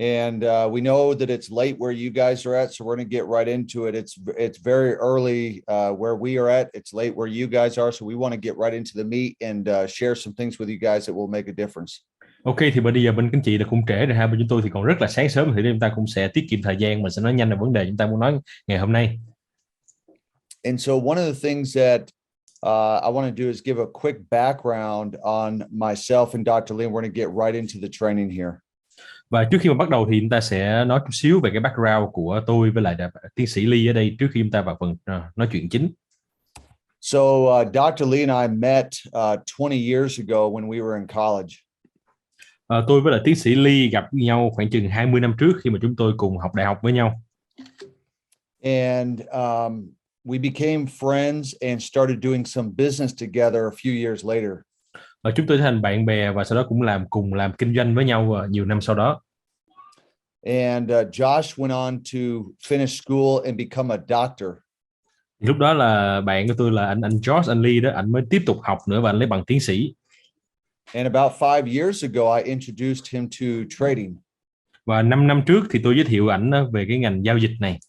And we know that it's late where you guys are at, so we're going to get right into it. It's very early where we are at. It's late where you guys are, so we want to get right into the meat and share some things with you guys that will make a difference. Ok, thì bây giờ bên các anh chị là cũng trễ rồi ha, bên chúng tôi thì còn rất là sáng sớm, thì chúng ta cũng sẽ tiết kiệm thời gian, mình sẽ nói nhanh về vấn đề chúng ta muốn nói ngày hôm nay. And so one of the things that I want to do is give a quick background on myself and Dr. Lee. We're going to get right into the training here. Và trước khi mà bắt đầu thì chúng ta sẽ nói chút xíu về cái background của tôi với lại tiến sĩ Lee ở đây trước khi chúng ta vào phần nói chuyện chính. So Dr. Lee and I met 20 years ago when we were in college. Tôi với lại tiến sĩ Lee gặp nhau khoảng chừng 20 năm trước khi mà chúng tôi cùng học đại học với nhau. And we became friends and started doing some business together a few years later. Và chúng tôi thành bạn bè và sau đó cũng cùng làm kinh doanh với nhau nhiều năm sau đó. And Josh went on to finish school and become a doctor. Lúc đó là bạn của tôi là anh Josh, anh Lee đó, anh mới tiếp tục học nữa và anh lấy bằng tiến sĩ. And about 5 years ago, I introduced him to trading. Và 5 năm trước thì tôi giới thiệu ảnh về cái ngành giao dịch này.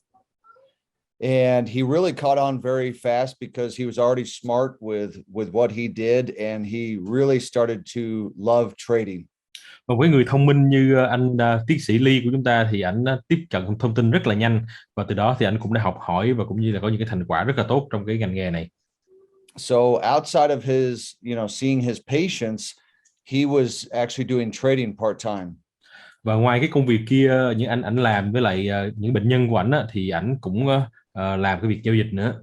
And he really caught on very fast because he was already smart with what he did, and he really started to love trading. Và với người thông minh như anh tiến sĩ Lee của chúng ta thì ảnh tiếp cận thông tin rất là nhanh, và từ đó thì ảnh cũng đã học hỏi và cũng như là có những cái thành quả rất là tốt trong cái ngành nghề này. So outside of his, seeing his patients, he was actually doing trading part-time. Và ngoài cái công việc kia những ảnh làm với lại những bệnh nhân của ảnh thì ảnh cũng làm cái việc giao dịch nữa.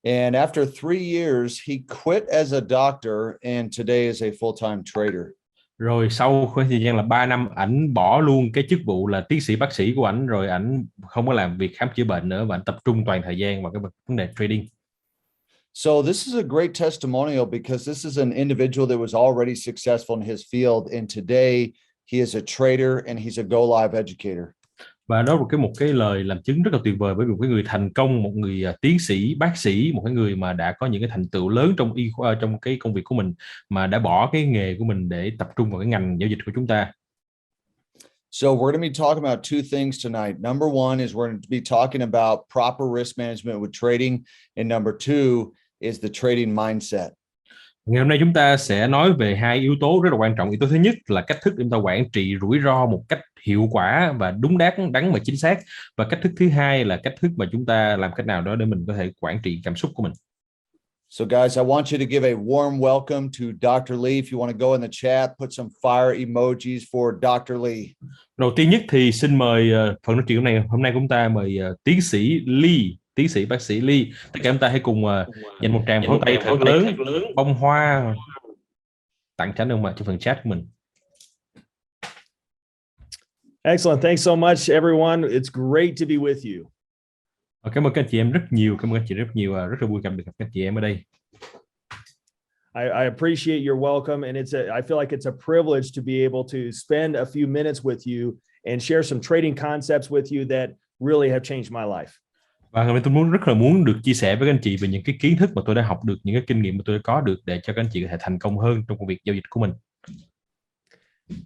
And after 3 years, he quit as a doctor and today is a full-time trader. Rồi sau khoảng thời gian là 3 năm, ảnh bỏ luôn cái chức vụ là tiến sĩ bác sĩ của ảnh, rồi ảnh không có làm việc khám chữa bệnh nữa và ảnh tập trung toàn thời gian vào cái vấn đề trading. So this is a great testimonial because this is an individual that was already successful in his field, and today he is a trader and he's a Go Live educator. Và đó là một cái lời làm chứng rất là tuyệt vời, bởi vì một cái người thành công, một người tiến sĩ, bác sĩ, một cái người mà đã có những cái thành tựu lớn trong cái công việc của mình, mà đã bỏ cái nghề của mình để tập trung vào cái ngành giao dịch của chúng ta. So we're going to be talking about two things tonight. Number one is we're going to be talking about proper risk management with trading, and number two is the trading mindset. Ngày hôm nay chúng ta sẽ nói về hai yếu tố rất là quan trọng. Yếu tố thứ nhất là cách thức chúng ta quản trị rủi ro một cách hiệu quả và đúng đắn và chính xác. Và cách thức thứ hai là cách thức mà chúng ta làm cách nào đó để mình có thể quản trị cảm xúc của mình. So guys, I want you to give a warm welcome to Dr. Lee. If you want to go in the chat, put some fire emojis for Dr. Lee. Đầu tiên nhất thì xin mời phần nói chuyện hôm nay chúng ta mời tiến sĩ Lee, tiến sĩ bác sĩ Lee. Tất cả chúng ta hãy cùng dành một tràng pháo tay thật lớn, bông hoa tặng cho ông trong phần chat của mình. Excellent. Thanks so much, everyone. It's great to be with you. Cảm ơn các anh chị em rất nhiều. Cảm ơn các anh chị rất nhiều. Rất là vui gặp được các anh chị em ở đây. I appreciate your welcome, and I feel like it's a privilege to be able to spend a few minutes with you and share some trading concepts with you that really have changed my life. Và ngày hôm nay tôi rất là muốn được chia sẻ với các anh chị về những cái kiến thức mà tôi đã học được, những cái kinh nghiệm mà tôi đã có được để cho các anh chị có thể thành công hơn trong công việc giao dịch của mình.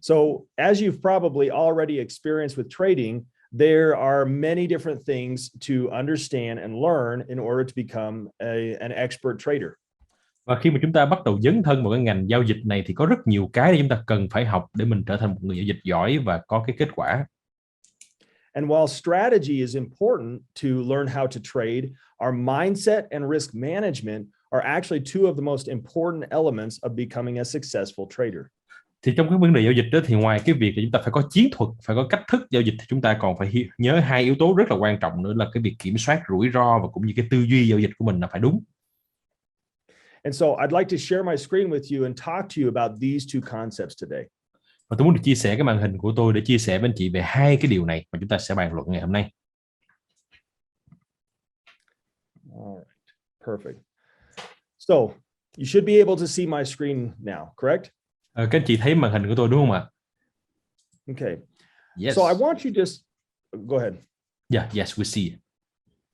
So, as you've probably already experienced with trading, there are many different things to understand and learn in order to become an expert trader. Và khi mà chúng ta bắt đầu dấn thân vào cái ngành giao dịch này thì có rất nhiều cái để chúng ta cần phải học để mình trở thành một người giao dịch giỏi và có cái kết quả. And while strategy is important to learn how to trade, our mindset and risk management are actually two of the most important elements of becoming a successful trader. Thì trong cái vấn đề giao dịch đó thì ngoài cái việc là chúng ta phải có chiến thuật, phải có cách thức giao dịch, thì chúng ta còn phải nhớ hai yếu tố rất là quan trọng nữa là cái việc kiểm soát rủi ro và cũng như cái tư duy giao dịch của mình là phải đúng. And so I'd like to share my screen with you and talk to you about these two concepts today. Và tôi muốn được chia sẻ cái màn hình của tôi để chia sẻ với anh chị về hai cái điều này mà chúng ta sẽ bàn luận ngày hôm nay. All right, perfect. So you should be able to see my screen now, correct? Các anh chị thấy màn hình của tôi đúng không ạ? Okay. Yes. So I want you just go ahead. Yeah, yes, we see it.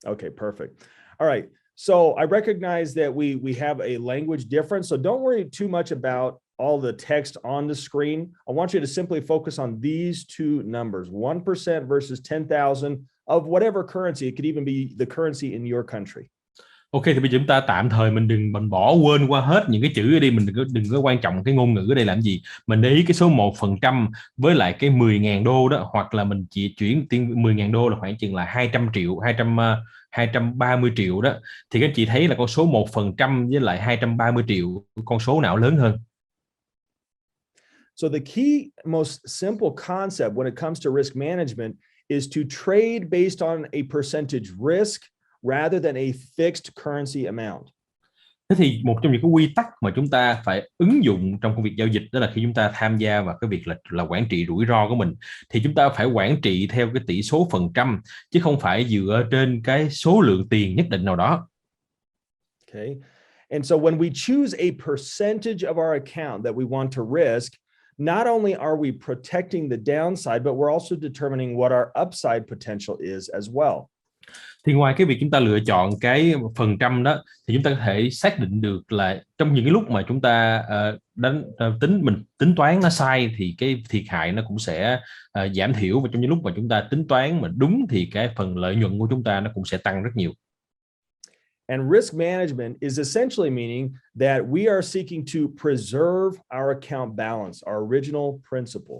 Okay, perfect. All right. So I recognize that we have a language difference, so don't worry too much about all the text on the screen, I want you to simply focus on these two numbers, 1% versus 10,000 of whatever currency. It could even be the currency in your country. Ok, thì bây giờ chúng ta tạm thời mình bỏ quên qua hết những cái chữ ở đây, mình đừng có quan trọng cái ngôn ngữ ở đây làm gì. Mình để ý cái số 1% với lại cái 10.000 đô đó, hoặc là mình chỉ chuyển tiền 10.000 đô là khoảng chừng là 200 triệu, 230 triệu đó. Thì các chị thấy là con số 1% với lại 230 triệu, con số nào lớn hơn? So the key, most simple concept when it comes to risk management is to trade based on a percentage risk rather than a fixed currency amount. Thế thì một trong những cái quy tắc mà chúng ta phải ứng dụng trong công việc giao dịch đó là khi chúng ta tham gia vào cái việc là quản trị rủi ro của mình, thì chúng ta phải quản trị theo cái tỷ số phần trăm chứ không phải dựa trên cái số lượng tiền nhất định nào đó. Okay. And so when we choose a percentage of our account that we want to risk, not only are we protecting the downside, but we're also determining what our upside potential is as well. Thì ngoài cái việc chúng ta lựa chọn cái phần trăm đó, thì chúng ta có thể xác định được là trong những cái lúc mà chúng ta tính toán nó sai thì cái thiệt hại nó cũng sẽ giảm thiểu, và trong những lúc mà chúng ta tính toán mà đúng thì cái phần lợi nhuận của chúng ta nó cũng sẽ tăng rất nhiều. And risk management is essentially meaning that we are seeking to preserve our account balance, our original principle.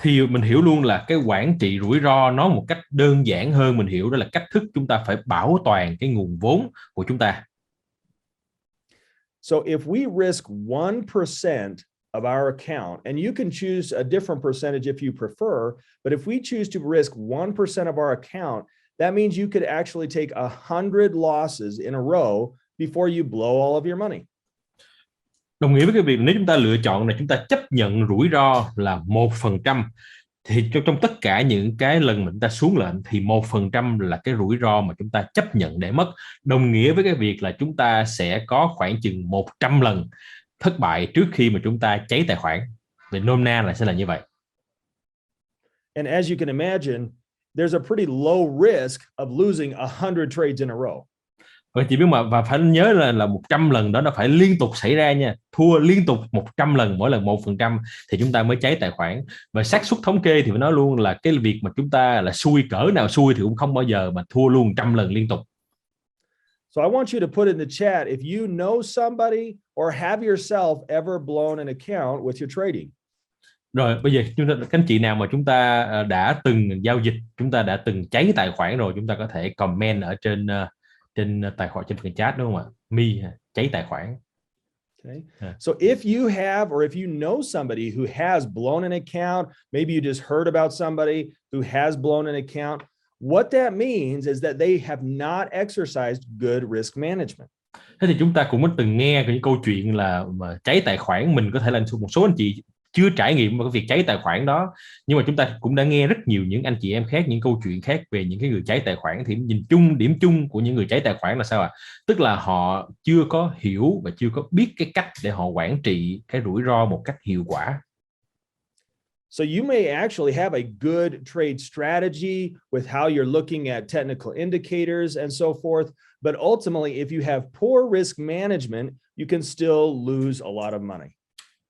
Thì mình hiểu luôn là cái quản trị rủi ro nó một cách đơn giản hơn, mình hiểu đó là cách thức chúng ta phải bảo toàn cái nguồn vốn của chúng ta. So if we risk 1% of our account, and you can choose a different percentage if you prefer, but if we choose to risk 1% of our account, that means you could actually take 100 losses in a row before you blow all of your money. Đồng nghĩa với cái việc nếu chúng ta lựa chọn là chúng ta chấp nhận rủi ro là 1%, thì trong tất cả những cái lần mà chúng ta xuống lệnh thì 1% là cái rủi ro mà chúng ta chấp nhận để mất, đồng nghĩa với cái việc là chúng ta sẽ có khoảng chừng 100 lần thất bại trước khi mà chúng ta cháy tài khoản. Về nôm na là sẽ là như vậy. And as you can imagine, there's a pretty low risk of losing 100 trades in a row. Và chị biết mà, và phải nhớ là 100 lần đó nó phải liên tục xảy ra nha, thua liên tục 100 lần, mỗi lần 1% thì chúng ta mới cháy tài khoản. Và xác suất thống kê thì phải nói luôn là cái việc mà chúng ta là xui cỡ nào xui thì cũng không bao giờ mà thua luôn 100 lần liên tục. So I want you to put in the chat if you know somebody or have yourself ever blown an account with your trading. Rồi bây giờ các anh chị nào mà chúng ta đã từng giao dịch, chúng ta đã từng cháy tài khoản rồi, chúng ta có thể comment ở trên tài khoản, trên phần chat, đúng không ạ? Cháy tài khoản. Okay. So if you have, or if you know somebody who has blown an account, maybe you just heard about somebody who has blown an account, what that means is that they have not exercised good risk management. Thế thì chúng ta cũng có từng nghe những câu chuyện là mà cháy tài khoản. Mình có thể là một số anh chị chưa trải nghiệm vào cái việc cháy tài khoản đó, nhưng mà chúng ta cũng đã nghe rất nhiều những anh chị em khác, những câu chuyện khác về những cái người cháy tài khoản. Thì nhìn chung, điểm chung của những người cháy tài khoản là sao ạ? Tức là họ chưa có hiểu và chưa có biết cái cách để họ quản trị cái rủi ro một cách hiệu quả. So you may actually have a good trade strategy with how you're looking at technical indicators and so forth, but ultimately if you have poor risk management, you can still lose a lot of money.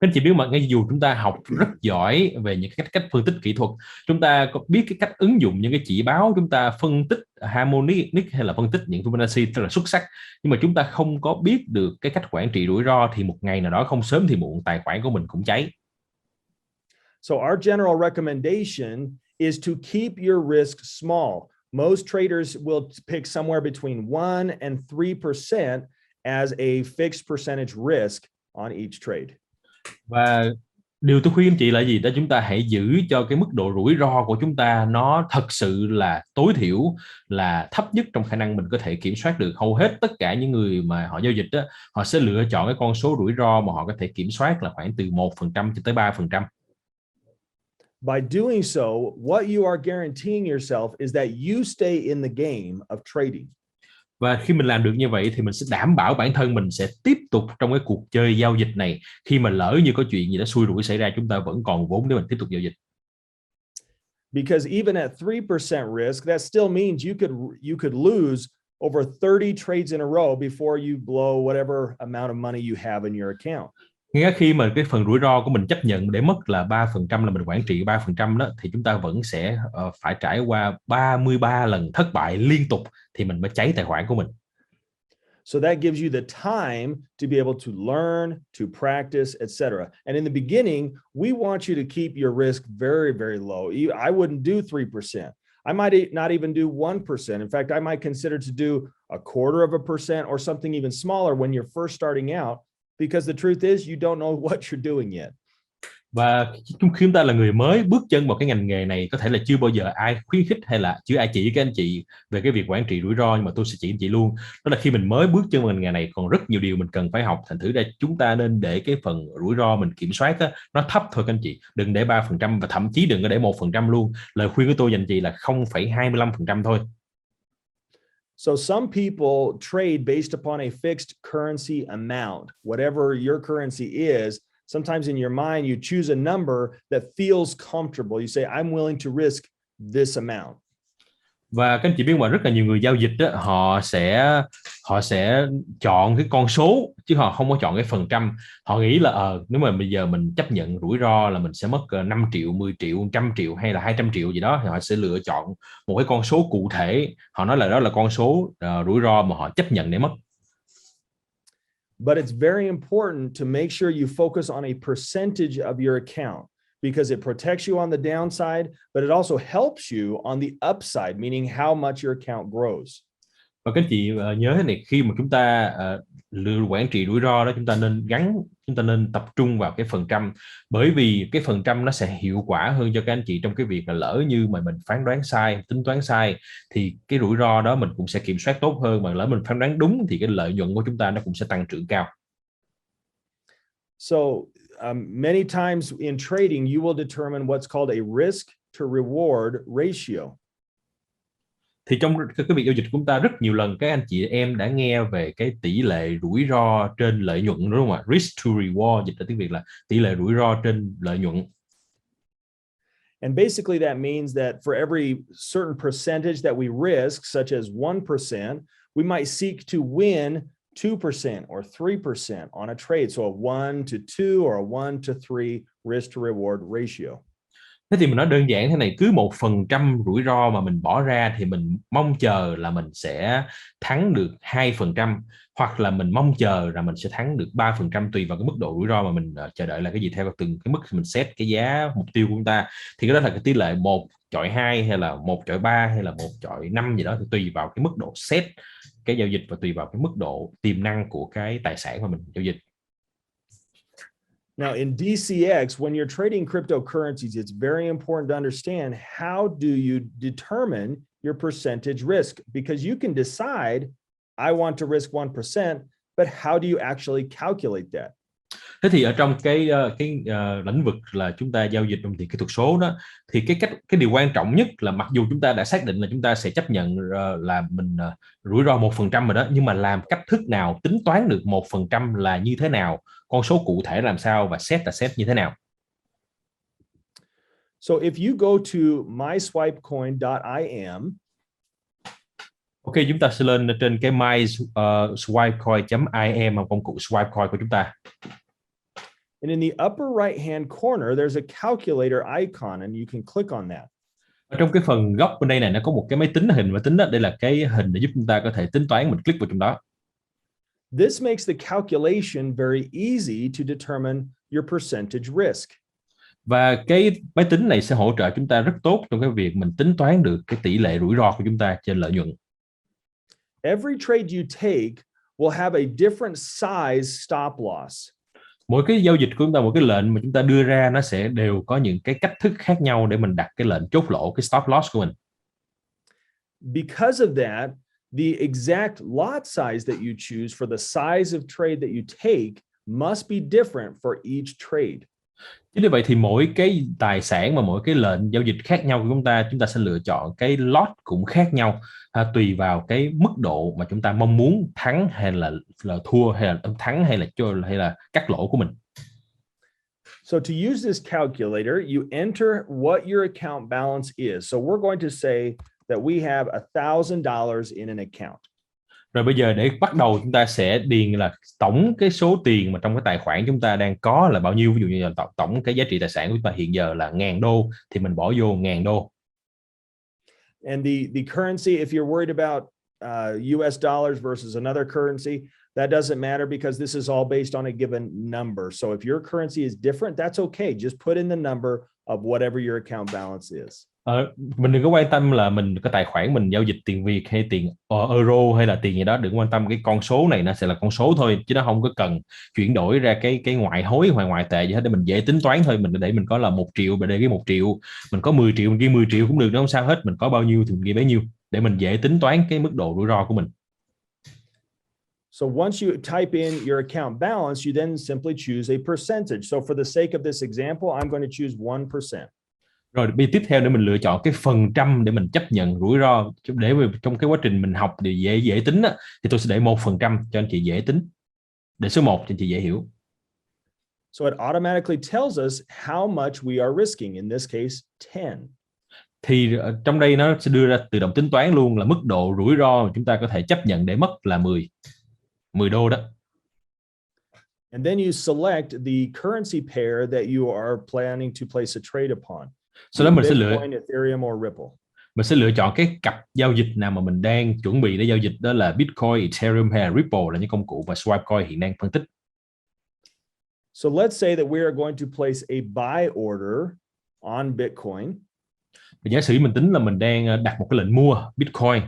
Các anh chị biết mà, ngay dù chúng ta học rất giỏi về những cách phân tích kỹ thuật, chúng ta có biết cái cách ứng dụng những cái chỉ báo, chúng ta phân tích harmonic hay là phân tích những Fibonacci rất là xuất sắc, nhưng mà chúng ta không có biết được cái cách quản trị rủi ro, thì một ngày nào đó không sớm thì muộn tài khoản của mình cũng cháy. So our general recommendation is to keep your risk small. Most traders will pick somewhere between 1 and 3% as a fixed percentage risk on each trade. Và điều tôi khuyên anh chị là gì? Đó, chúng ta hãy giữ cho cái mức độ rủi ro của chúng ta nó thật sự là tối thiểu, là thấp nhất trong khả năng mình có thể kiểm soát được. Hầu hết tất cả những người mà họ giao dịch đó, họ sẽ lựa chọn cái con số rủi ro mà họ có thể kiểm soát là khoảng từ 1% cho tới 3%. By doing so, what you are guaranteeing yourself is that you stay in the game of trading. Và khi mình làm được như vậy thì mình sẽ đảm bảo bản thân mình sẽ tiếp tục trong cái cuộc chơi giao dịch này. Khi mà lỡ như có chuyện gì đó xui rủi xảy ra, chúng ta vẫn còn vốn để mình tiếp tục giao dịch. Because even at 3% risk, that still means you could lose over 30 trades in a row before you blow whatever amount of money you have in your account. Ngay khi mà cái phần rủi ro của mình chấp nhận để mất là 3% là mình quản trị 3% đó, thì chúng ta vẫn sẽ phải trải qua 33 lần thất bại liên tục thì mình mới cháy tài khoản của mình. So that gives you the time to be able to learn, to practice, etc. And in the beginning, we want you to keep your risk very, very low. I wouldn't do 3%. I might not even do 1%. In fact, I might consider to do 0.25% or something even smaller when you're first starting out, because the truth is you don't know what you're doing yet. Và khi chúng ta là người mới bước chân vào cái ngành nghề này, có thể là chưa bao giờ ai khuyến khích hay là chưa ai chỉ các anh chị về cái việc quản trị rủi ro, nhưng mà tôi sẽ chỉ anh chị luôn. Đó là khi mình mới bước chân vào ngành nghề này còn rất nhiều điều mình cần phải học. Thành thử ra chúng ta nên để cái phần rủi ro mình kiểm soát á, nó thấp thôi các anh chị. Đừng để 3% và thậm chí đừng có để 1% luôn. Lời khuyên của tôi dành chị là 0,25% thôi. So some people trade based upon a fixed currency amount, whatever your currency is. Sometimes in your mind, you choose a number that feels comfortable. You say, I'm willing to risk this amount. Và các anh chị biết mà rất là nhiều người giao dịch đó, họ sẽ chọn cái con số chứ họ không có chọn cái phần trăm. Họ nghĩ là nếu mà bây giờ mình chấp nhận rủi ro là mình sẽ mất 5 triệu, 10 triệu, 100 triệu hay là 200 triệu gì đó, thì họ sẽ lựa chọn một cái con số cụ thể. Họ nói là đó là con số rủi ro mà họ chấp nhận để mất. But it's very important to make sure you focus on a percentage of your account, because it protects you on the downside, but it also helps you on the upside, meaning how much your account grows. Và các chị nhớ thế này, khi mà chúng ta quản trị rủi ro đó, chúng ta nên tập trung vào cái phần trăm, bởi vì cái phần trăm nó sẽ hiệu quả hơn cho các anh chị trong cái việc là lỡ như mà mình phán đoán sai, tính toán sai, thì cái rủi ro đó mình cũng sẽ kiểm soát tốt hơn, mà lỡ mình phán đoán đúng thì cái lợi nhuận của chúng ta nó cũng sẽ tăng trưởng cao. So many times in trading, you will determine what's called a risk to reward ratio. Thì trong cái việc giao dịch của chúng ta rất nhiều lần các anh chị em đã nghe về cái tỷ lệ rủi ro trên lợi nhuận, đúng không ạ? Risk to reward, dịch ra tiếng Việt là tỷ lệ rủi ro trên lợi nhuận. And basically that means that for every certain percentage that we risk, such as 1%, we might seek to win 2% or 3% on a trade. So a 1 to 2 or a 1 to 3 risk to reward ratio. Thế thì mình nói đơn giản thế này, cứ 1% rủi ro mà mình bỏ ra thì mình mong chờ là mình sẽ thắng được 2%, hoặc là mình mong chờ là mình sẽ thắng được 3%, tùy vào cái mức độ rủi ro mà mình chờ đợi là cái gì, theo từng cái mức mình set cái giá mục tiêu của chúng ta. Thì cái đó là cái tỷ lệ 1/2 hay là 1/3 hay là 1/5 gì đó, thì tùy vào cái mức độ set cái giao dịch và tùy vào cái mức độ tiềm năng của cái tài sản mà mình giao dịch. Now, in DCX, when you're trading cryptocurrencies, it's very important to understand how do you determine your percentage risk, because you can decide, I want to risk 1%, but how do you actually calculate that? Thế thì ở trong cái lĩnh vực là chúng ta giao dịch đồng tiền kỹ thuật số đó, thì cái điều quan trọng nhất là mặc dù chúng ta đã xác định là chúng ta sẽ chấp nhận là mình rủi ro 1% rồi đó, nhưng mà làm cách thức nào tính toán được 1% là như thế nào, con số cụ thể làm sao và set là set như thế nào. So if you go to myswipecoin.im. Ok, chúng ta sẽ lên trên cái myswipecoin.im, công cụ swipe coin của chúng ta. And in the upper right-hand corner, there's a calculator icon, and you can click on that. Ở trong cái phần góc bên đây này nó có một cái máy tính hình máy tính đó, đây là cái hình để giúp chúng ta có thể tính toán, mình click vào trong đó. This makes the calculation very easy to determine your percentage risk. Và cái máy tính này sẽ hỗ trợ chúng ta rất tốt trong cái việc mình tính toán được cái tỷ lệ rủi ro của chúng ta trên lợi nhuận. Every trade you take will have a different size stop loss. Mỗi cái giao dịch của chúng ta, một cái lệnh mà chúng ta đưa ra, nó sẽ đều có những cái cách thức khác nhau để mình đặt cái lệnh chốt lỗ, cái stop loss của mình. Because of that, the exact lot size that you choose for the size of trade that you take must be different for each trade. Chính vì vậy thì mỗi cái tài sản và mỗi cái lệnh giao dịch khác nhau của chúng ta sẽ lựa chọn cái lot cũng khác nhau, tùy vào cái mức độ mà chúng ta mong muốn thắng hay là thua, hay là thắng hay là cắt lỗ của mình. So to use this calculator, you enter what your account balance is. So we're going to say that we have $1,000 in an account. Rồi bây giờ để bắt đầu chúng ta sẽ điền là tổng cái số tiền mà trong cái tài khoản chúng ta đang có là bao nhiêu. Ví dụ như là tổng cái giá trị tài sản của chúng ta hiện giờ là 1.000 đô thì mình bỏ vô 1.000 đô. And the currency, if you're worried about US dollars versus another currency, that doesn't matter because this is all based on a given number. So if your currency is different, that's okay. Just put in the number of whatever your account balance is. Mình đừng có quan tâm là mình cái tài khoản mình giao dịch tiền Việt hay tiền euro hay là tiền gì đó, đừng quan tâm cái con số này, nó sẽ là con số thôi chứ nó không có cần chuyển đổi ra cái ngoại hối hoặc ngoại tệ gì hết, để mình dễ tính toán thôi. Mình để mình có là 1 triệu, mình để cái 1 triệu, mình có 10 triệu mình ghi 10 triệu cũng được, nó không sao hết, mình có bao nhiêu thì mình ghi bấy nhiêu để mình dễ tính toán cái mức độ rủi ro của mình. So once you type in your account balance, you then simply choose a percentage. So for the sake of this example, I'm going to choose 1%. Rồi tiếp theo để mình lựa chọn cái phần trăm để mình chấp nhận rủi ro. Để trong cái quá trình mình học thì dễ tính á, thì tôi sẽ để 1% cho anh chị dễ tính. Để số 1 cho anh chị dễ hiểu. So it automatically tells us how much we are risking, in this case 10. Thì trong đây nó sẽ đưa ra tự động tính toán luôn là mức độ rủi ro mà chúng ta có thể chấp nhận để mất là 10 đô đó. And then you select the currency pair that you are planning to place a trade upon. Sau đó mình sẽ Bitcoin, Ethereum or Ripple. Mình sẽ lựa chọn cái cặp giao dịch nào mà mình đang chuẩn bị để giao dịch, đó là Bitcoin, Ethereum hay là Ripple, là những công cụ mà Swipecoin hiện đang phân tích. So let's say that we are going to place a buy order on Bitcoin. Giả sử mình tính là mình đang đặt một cái lệnh mua Bitcoin.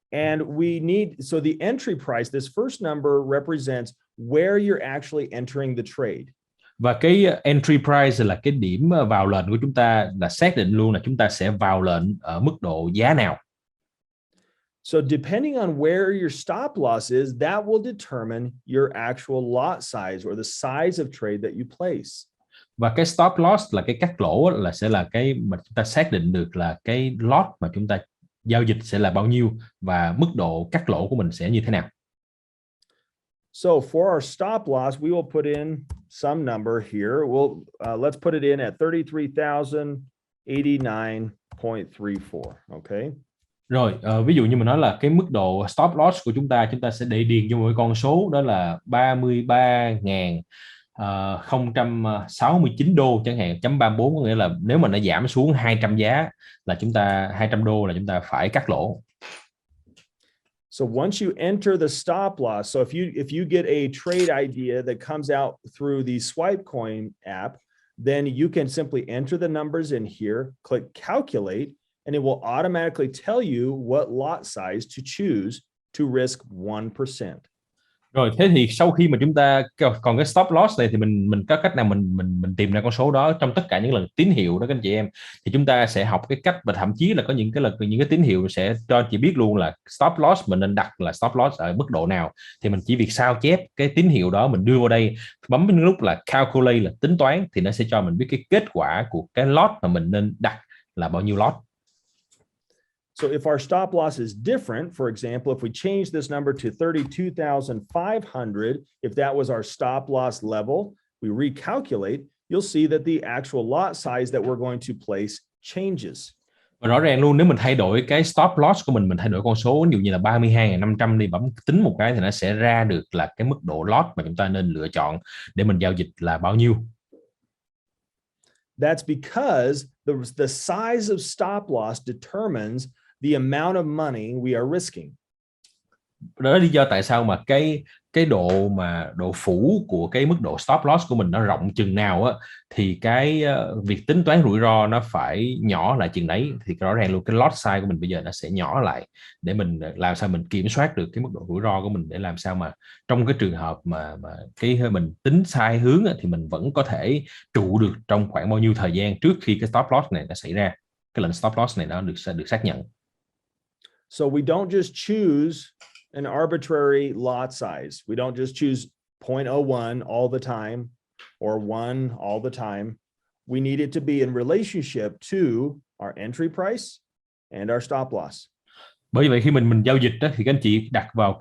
And we need, so the entry price, this first number represents where you're actually entering the trade. Và cái entry price là cái điểm vào lệnh của chúng ta, là xác định luôn là chúng ta sẽ vào lệnh ở mức độ giá nào. So depending on where your stop loss is, that will determine your actual lot size or the size of trade that you place. Và cái stop loss là cái cắt lỗ, là sẽ là cái mà chúng ta xác định được là cái lot mà chúng ta giao dịch sẽ là bao nhiêu và mức độ cắt lỗ của mình sẽ như thế nào. So for our stop loss, we will put in some number here. We'll let's put it in at 33,089.34. Okay. Rồi ví dụ như mình nói là cái mức độ stop loss của chúng ta sẽ để điền vô một cái con số, đó là 33.069 đô chẳng hạn, .34, có nghĩa là nếu mà nó giảm xuống 200 giá là 200 đô là chúng ta phải cắt lỗ. So once you enter the stop loss, so if you get a trade idea that comes out through the Swipecoin app, then you can simply enter the numbers in here, click calculate, and it will automatically tell you what lot size to choose to risk 1%. Rồi thế thì sau khi mà chúng ta còn cái stop loss này thì mình có cách nào mình tìm ra con số đó trong tất cả những lần tín hiệu đó các anh chị em, thì chúng ta sẽ học cái cách, và thậm chí là có những cái tín hiệu sẽ cho anh chị biết luôn là stop loss mình nên đặt là stop loss ở mức độ nào. Thì mình chỉ việc sao chép cái tín hiệu đó, mình đưa vào đây, bấm cái nút là calculate là tính toán, thì nó sẽ cho mình biết cái kết quả của cái lot mà mình nên đặt là bao nhiêu lot. So if our stop loss is different, for example, if we change this number to 32,500, if that was our stop loss level, we recalculate, you'll see that the actual lot size that we're going to place changes. Và rõ ràng luôn, nếu mình thay đổi cái stop loss của mình thay đổi con số, ví dụ như là 32.500 đi, bấm tính một cái thì nó sẽ ra được là cái mức độ lot mà chúng ta nên lựa chọn để mình giao dịch là bao nhiêu. That's because the size of stop loss determines the amount of money we are risking. Đó là lý do tại sao mà cái độ phủ của cái mức độ stop loss của mình nó rộng chừng nào á, thì cái việc tính toán rủi ro nó phải nhỏ lại chừng đấy. Thì rõ ràng luôn cái lot size của mình bây giờ nó sẽ nhỏ lại để mình làm sao mình kiểm soát được cái mức độ rủi ro của mình, để làm sao mà trong cái trường hợp mà mình tính sai hướng á, thì mình vẫn có thể trụ được trong khoảng bao nhiêu thời gian trước khi cái stop loss này nó xảy ra, cái lệnh stop loss này nó được xác nhận. So we don't just choose an arbitrary lot size. We don't just choose 0.01 all the time or 1 all the time. We need it to be in relationship to our entry price and our stop loss. Bởi vậy khi mình giao dịch đó, thì các anh chị đặt vào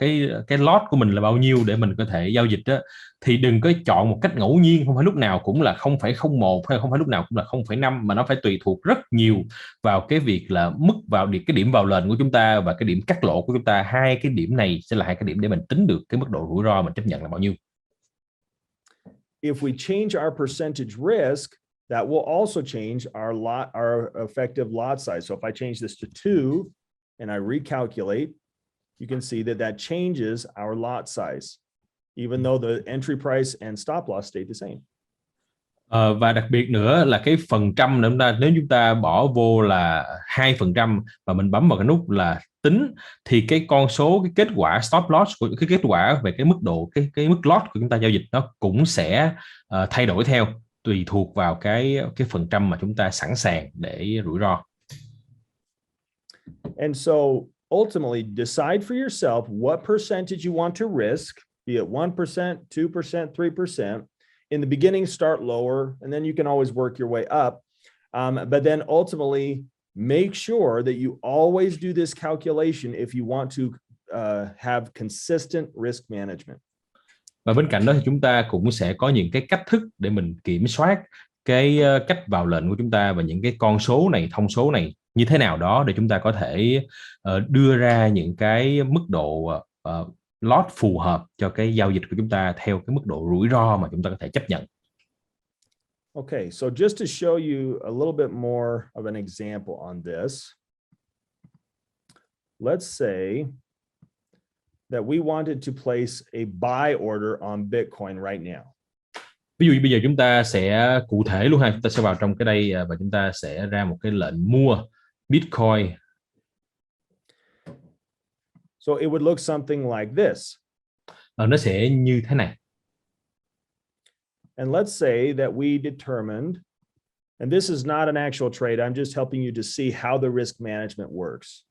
cái lot của mình là bao nhiêu để mình có thể giao dịch đó, thì đừng có chọn một cách ngẫu nhiên, không phải lúc nào cũng là 0,01 hay không phải lúc nào cũng là 0,5, mà nó phải tùy thuộc rất nhiều vào cái việc là mức vào cái điểm vào lệnh của chúng ta và cái điểm cắt lỗ của chúng ta. Hai cái điểm này sẽ là hai cái điểm để mình tính được cái mức độ rủi ro mình chấp nhận là bao nhiêu. If we change our percentage risk, that will also change our effective lot size. So if I change this to 2 and I recalculate, you can see that changes our lot size, even though the entry price and stop loss stayed the same. Và đặc biệt nữa là cái phần trăm nữa, nếu chúng ta bỏ vô là 2% và mình bấm vào cái nút là tính, thì cái con số, cái kết quả stop loss của cái kết quả về cái mức độ cái mức loss của chúng ta giao dịch nó cũng sẽ thay đổi theo, tùy thuộc vào cái phần trăm mà chúng ta sẵn sàng để rủi ro. And so ultimately decide for yourself what percentage you want to risk, be it 1%, 2%, 3%. In the beginning, start lower, and then you can always work your way up. But then ultimately, make sure that you always do this calculation if you want to have consistent risk management. Và bên cạnh đó thì chúng ta cũng sẽ có những cái cách thức để mình kiểm soát cái cách vào lệnh của chúng ta và những cái con số này, thông số này như thế nào đó để chúng ta có thể đưa ra những cái mức độ lot phù hợp cho cái giao dịch của chúng ta theo cái mức độ rủi ro mà chúng ta có thể chấp nhận. Okay, so just to show you a little bit more of an example on this, let's say that we wanted to place a buy order on Bitcoin right now. Ví dụ bây giờ chúng ta sẽ cụ thể luôn ha, chúng ta sẽ vào trong cái đây và chúng ta sẽ ra một cái lệnh mua Bitcoin. So it would look something like this. Nó sẽ như thế này. And let's say that we determined, and this is not an actual trade, I'm just helping you to see how the risk management works.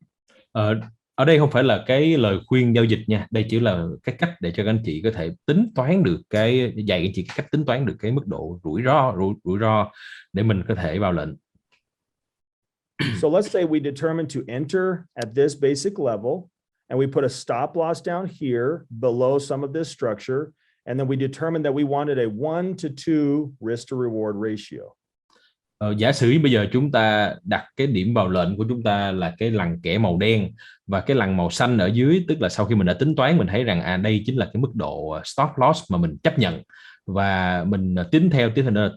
Ở đây không phải là cái lời khuyên giao dịch nha, đây chỉ là cái cách để cho các anh chị có thể tính toán được dạy anh chị cái cách tính toán được cái mức độ rủi ro để mình có thể vào lệnh. So let's say we determined to enter at this basic level, and we put a stop loss down here below some of this structure, and then we determined that we wanted a 1-to-2 risk to reward ratio. Giả sử bây giờ chúng ta đặt cái điểm vào lệnh của chúng ta là cái lằn kẻ màu đen và cái lằn màu xanh ở dưới, tức là sau khi mình đã tính toán mình thấy rằng đây chính là cái mức độ stop loss mà mình chấp nhận, và mình tính theo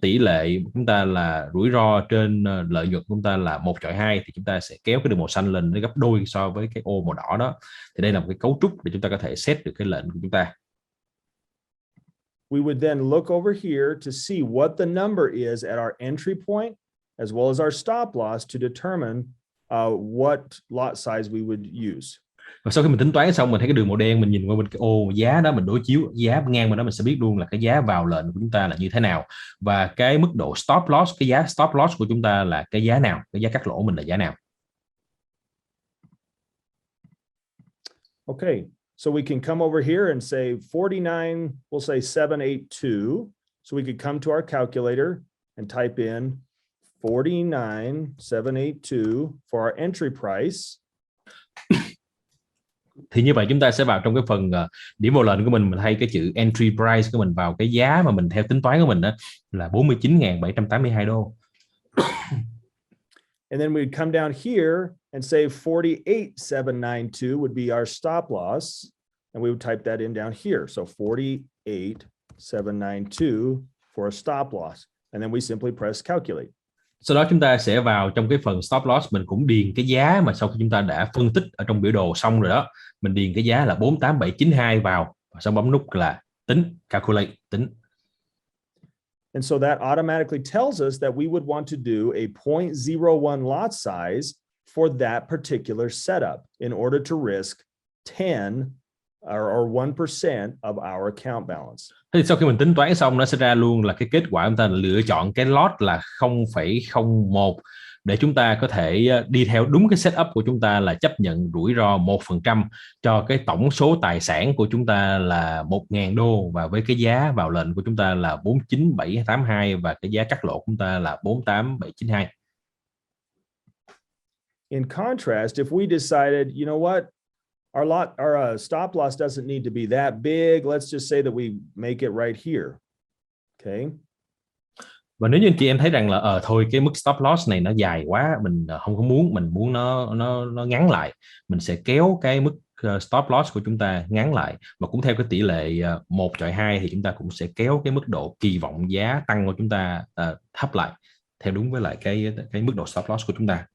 tỷ lệ của chúng ta là rủi ro trên lợi nhuận của chúng ta là 1/2, thì chúng ta sẽ kéo cái đường màu xanh lên gấp đôi so với cái ô màu đỏ đó. Thì đây là một cái cấu trúc để chúng ta có thể set được cái lệnh của chúng ta. We would then look over here to see what the number is at our entry point, as well as our stop loss to determine what lot size we would use. Và sau khi mình tính toán xong, mình thấy cái đường màu đen, mình nhìn qua bên cái ô giá đó, mình đối chiếu giá ngang bên đó, mình sẽ biết luôn là cái giá vào lệnh của chúng ta là như thế nào, và cái mức độ stop loss, cái giá stop loss của chúng ta là cái giá nào, cái giá cắt lỗ mình là giá nào. Okay, so we can come over here and say 49, we'll say 782. So we could come to our calculator and type in 49,782 for our entry price. Thì như vậy chúng ta sẽ vào trong cái phần điểm vào lệnh của mình thay cái chữ entry price của mình vào cái giá mà mình theo tính toán của mình đó là 49.782 đô. And then we'd come down here and say 48,792 would be our stop loss, and we would type that in down here. So 48,792 for a stop loss, and then we simply press calculate. Sau đó chúng ta sẽ vào trong cái phần stop loss, mình cũng điền cái giá mà sau khi chúng ta đã phân tích ở trong biểu đồ xong rồi đó, mình điền cái giá là 48,792 vào, và sau bấm nút là tính, calculate, tính. And so that automatically tells us that we would want to do a 0.01 lot size for that particular setup in order to risk 10 or 1% of our account balance. Thì sau khi mình tính toán xong, nó sẽ ra luôn là cái kết quả chúng ta lựa chọn cái lot là 0,01 để chúng ta có thể đi theo đúng cái setup của chúng ta là chấp nhận rủi ro 1% cho cái tổng số tài sản của chúng ta là 1.000 đô, và với cái giá vào lệnh của chúng ta là 49,782 và cái giá cắt lỗ của chúng ta là 48,792. In contrast, if we decided, you know what, our stop loss doesn't need to be that big. Let's just say that we make it right here. Okay. Và nếu như anh chị em thấy rằng là thôi cái mức stop loss này nó dài quá, mình không có muốn, mình muốn nó ngắn lại, mình sẽ kéo cái mức stop loss của chúng ta ngắn lại, và cũng theo cái tỷ lệ 1:2 thì chúng ta cũng sẽ kéo cái mức độ kỳ vọng giá tăng của chúng ta thấp lại theo đúng với lại cái mức độ stop loss của chúng ta.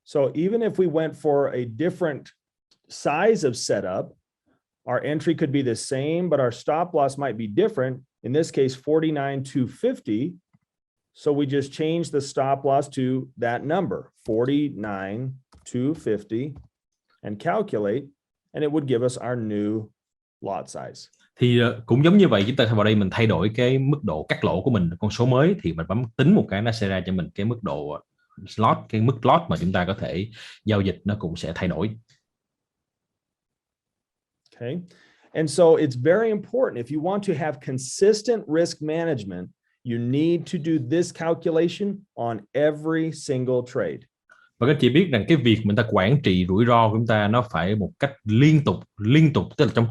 So even if we went for a different size of setup, our entry could be the same, but our stop loss might be different. In this case, 49,250. So we just change the stop loss to that number, 49,250, and calculate, and it would give us our new lot size. Thì cũng giống như vậy, chúng ta vào đây mình thay đổi cái mức độ cắt lỗ của mình, con số mới thì mình bấm tính một cái, nó sẽ ra cho mình cái mức độ slot, cái mức lot mà chúng ta có thể giao dịch nó cũng sẽ thay đổi. Okay. And so it's very important, if you want to have consistent risk management, you need to do this calculation on every single trade. Và các chị biết rằng cái việc mình ta quản trị rủi ro của chúng ta nó phải một cách liên tục, tức là trong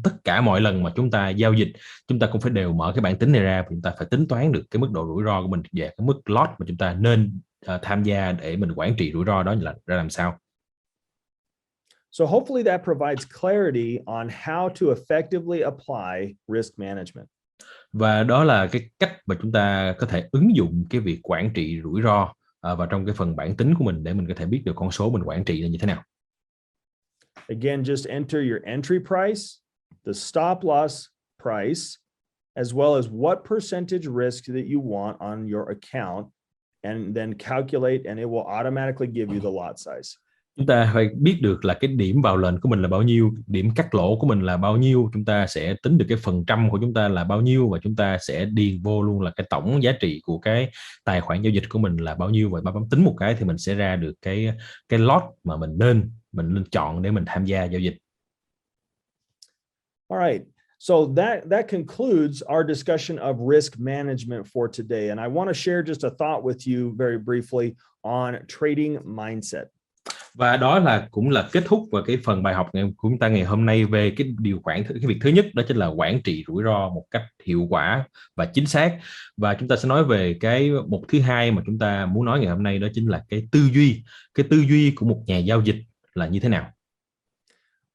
tất cả mọi lần mà chúng ta giao dịch, chúng ta cũng phải đều mở cái bảng tính này ra, và chúng ta phải tính toán được cái mức độ rủi ro của mình và cái mức lot mà chúng ta nên tham gia để mình quản trị rủi ro đó là ra làm sao. So hopefully that provides clarity on how to effectively apply risk management. Và đó là cái cách mà chúng ta có thể ứng dụng cái việc quản trị rủi ro vào trong cái phần bảng tính của mình để mình có thể biết được con số mình quản trị là như thế nào. Again, just enter your entry price, the stop loss price, as well as what percentage risk that you want on your account, and then calculate, and it will automatically give you the lot size. Chúng ta phải biết được là cái điểm vào lệnh của mình là bao nhiêu, điểm cắt lỗ của mình là bao nhiêu, chúng ta sẽ tính được cái phần trăm của chúng ta là bao nhiêu, và chúng ta sẽ điền vô luôn là cái tổng giá trị của cái tài khoản giao dịch của mình là bao nhiêu, và bấm tính một cái thì mình sẽ ra được cái lot mà mình nên chọn để mình tham gia giao dịch. All right. So that concludes our discussion of risk management for today, and I want to share just a thought with you very briefly on trading mindset. Và đó cũng là kết thúc vào cái phần bài học của chúng ta ngày hôm nay về cái việc thứ nhất, đó chính là quản trị rủi ro một cách hiệu quả và chính xác. Và chúng ta sẽ nói về cái mục thứ hai mà chúng ta muốn nói ngày hôm nay, đó chính là cái tư duy của một nhà giao dịch là như thế nào.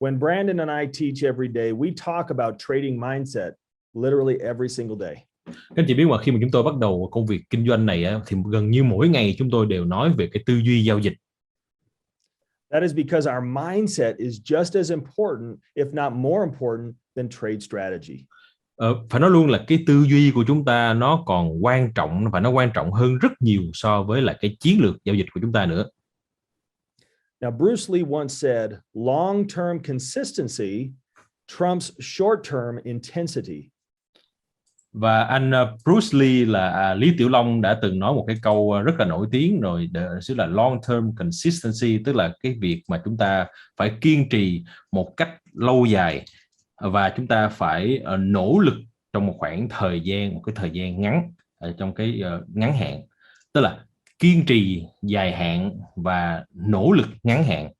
When Brandon and I teach every day, we talk about trading mindset literally every single day. Các anh chị biết mà khi mà chúng tôi bắt đầu công việc kinh doanh này thì gần như mỗi ngày chúng tôi đều nói về cái tư duy giao dịch. That is because our mindset is just as important, if not more important, than trade strategy. Phải nói luôn là cái tư duy của chúng ta nó còn quan trọng, và nó quan trọng hơn rất nhiều so với lại cái chiến lược giao dịch của chúng ta nữa. Now, Bruce Lee once said, long-term consistency trumps short-term intensity. Và anh Bruce Lee là Lý Tiểu Long đã từng nói một cái câu rất là nổi tiếng rồi, đó là long term consistency, tức là cái việc mà chúng ta phải kiên trì một cách lâu dài, và chúng ta phải nỗ lực trong một cái thời gian ngắn, trong cái ngắn hạn, tức là kiên trì dài hạn và nỗ lực ngắn hạn.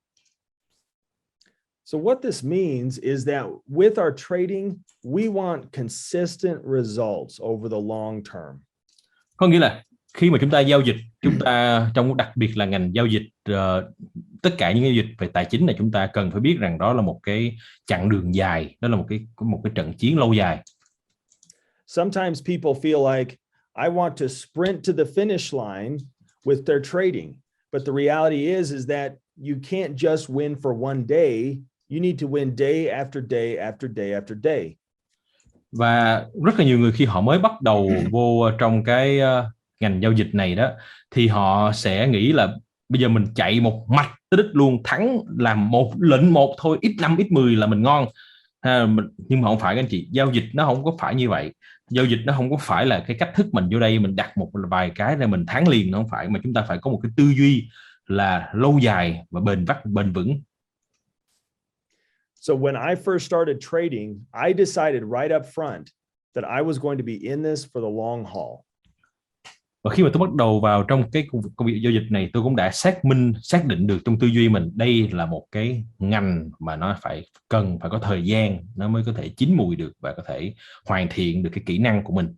So what this means is that with our trading, we want consistent results over the long term. Có nghĩa là khi mà chúng ta giao dịch, chúng ta đặc biệt là ngành giao dịch, tất cả những giao dịch về tài chính này, chúng ta cần phải biết rằng đó là một cái chặng đường dài, đó là một cái trận chiến lâu dài. Sometimes people feel like I want to sprint to the finish line with their trading, but the reality is that you can't just win for one day. You need to win day after day after day after day. Và rất là nhiều người khi họ mới bắt đầu vô trong cái ngành giao dịch này đó, thì họ sẽ nghĩ là bây giờ mình chạy một mạch tới đích luôn, thắng làm một lệnh một thôi, x5 x10 là mình ngon. Nhưng mà không phải các anh chị, giao dịch nó không có phải như vậy. Giao dịch nó không có phải là cái cách thức mình vô đây mình đặt một vài cái rồi mình thắng liền, nó không phải, mà chúng ta phải có một cái tư duy là lâu dài và bền vững. So when I first started trading, I decided right up front that I was going to be in this for the long haul. Và khi mà tôi bắt đầu vào trong cái công việc giao dịch này, tôi cũng đã xác định được trong tư duy mình đây là một cái ngành mà nó phải có thời gian nó mới có thể chín mùi được và có thể hoàn thiện được cái kỹ năng của mình.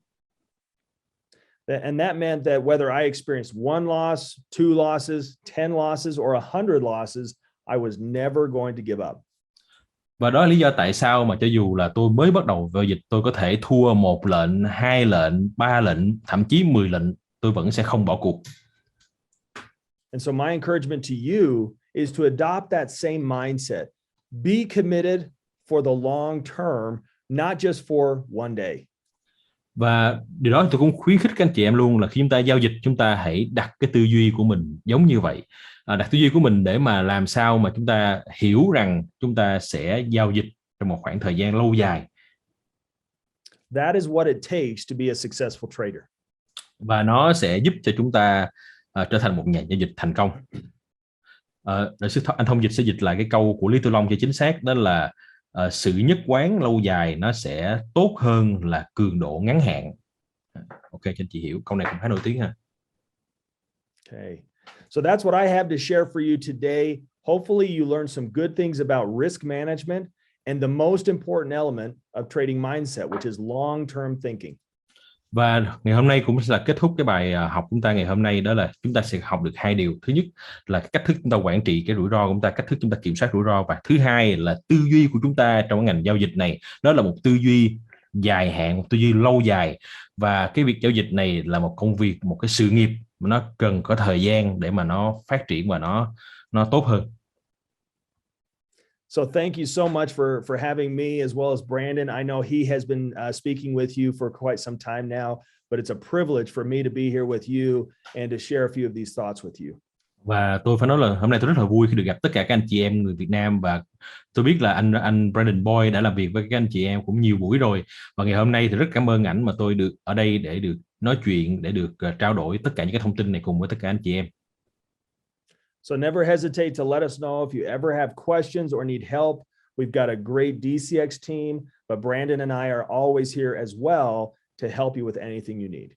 And that meant that whether I experienced one loss, two losses, 10 losses, or 100 losses, I was never going to give up. Và đó là lý do tại sao mà cho dù là tôi mới bắt đầu giao dịch, tôi có thể thua 1 lệnh, 2 lệnh, 3 lệnh, thậm chí 10 lệnh, tôi vẫn sẽ không bỏ cuộc. And so my encouragement to you is to adopt that same mindset. Be committed for the long term, not just for one day. Và điều đó tôi cũng khuyến khích các anh chị em luôn là khi chúng ta giao dịch, chúng ta hãy đặt cái tư duy của mình giống như vậy. Đặt tư duy của mình để mà làm sao mà chúng ta hiểu rằng chúng ta sẽ giao dịch trong một khoảng thời gian lâu dài. That is what it takes to be a successful trader. Và nó sẽ giúp cho chúng ta trở thành một nhà giao dịch thành công. Anh Thông dịch sẽ dịch lại cái câu của Lý Tư Long cho chính xác, đó là sự nhất quán lâu dài nó sẽ tốt hơn là cường độ ngắn hạn. Ok, cho anh chị hiểu, câu này cũng khá nổi tiếng ha. Okay, so that's what I have to share for you today. Hopefully you learn some good things about risk management and the most important element of trading mindset, which is long-term thinking. Và ngày hôm nay cũng là kết thúc cái bài học chúng ta ngày hôm nay, đó là chúng ta sẽ học được 2 điều. Thứ nhất là cách thức chúng ta quản trị cái rủi ro của chúng ta, cách thức chúng ta kiểm soát rủi ro, và thứ hai là tư duy của chúng ta trong ngành giao dịch này, đó là một tư duy dài hạn, một tư duy lâu dài. Và cái việc giao dịch này là một công việc, một cái sự nghiệp mà nó cần có thời gian để mà nó phát triển và nó tốt hơn. So thank you so much for having me, as well as Brandon. I know he has been speaking with you for quite some time now, but it's a privilege for me to be here with you and to share a few of these thoughts with you. Và tôi phải nói là hôm nay tôi rất là vui khi được gặp tất cả các anh chị em người Việt Nam, và tôi biết là anh Brandon Boy đã làm việc với các anh chị em cũng nhiều buổi rồi, và ngày hôm nay thì rất cảm ơn ảnh mà tôi được ở đây để được nói chuyện, để được trao đổi tất cả những cái thông tin này cùng với tất cả anh chị em. So never hesitate to let us know if you ever have questions or need help. We've got a great DCX team, but Brandon and I are always here as well to help you with anything you need.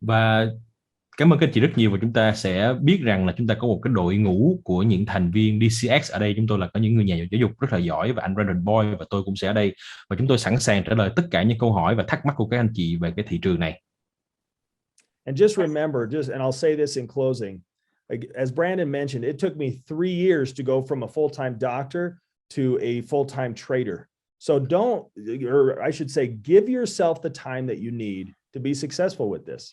Và cảm ơn các anh chị rất nhiều, và chúng ta sẽ biết rằng là chúng ta có một cái đội ngũ của những thành viên DCX ở đây. Chúng tôi là có những người nhà giáo dục rất là giỏi, và anh Brandon Boy và tôi cũng sẽ ở đây, và chúng tôi sẵn sàng trả lời tất cả những câu hỏi và thắc mắc của các anh chị về cái thị trường này. And just remember, and I'll say this in closing, as Brandon mentioned, it took me 3 years to go from a full-time doctor to a full-time trader. So I should say, give yourself the time that you need to be successful with this.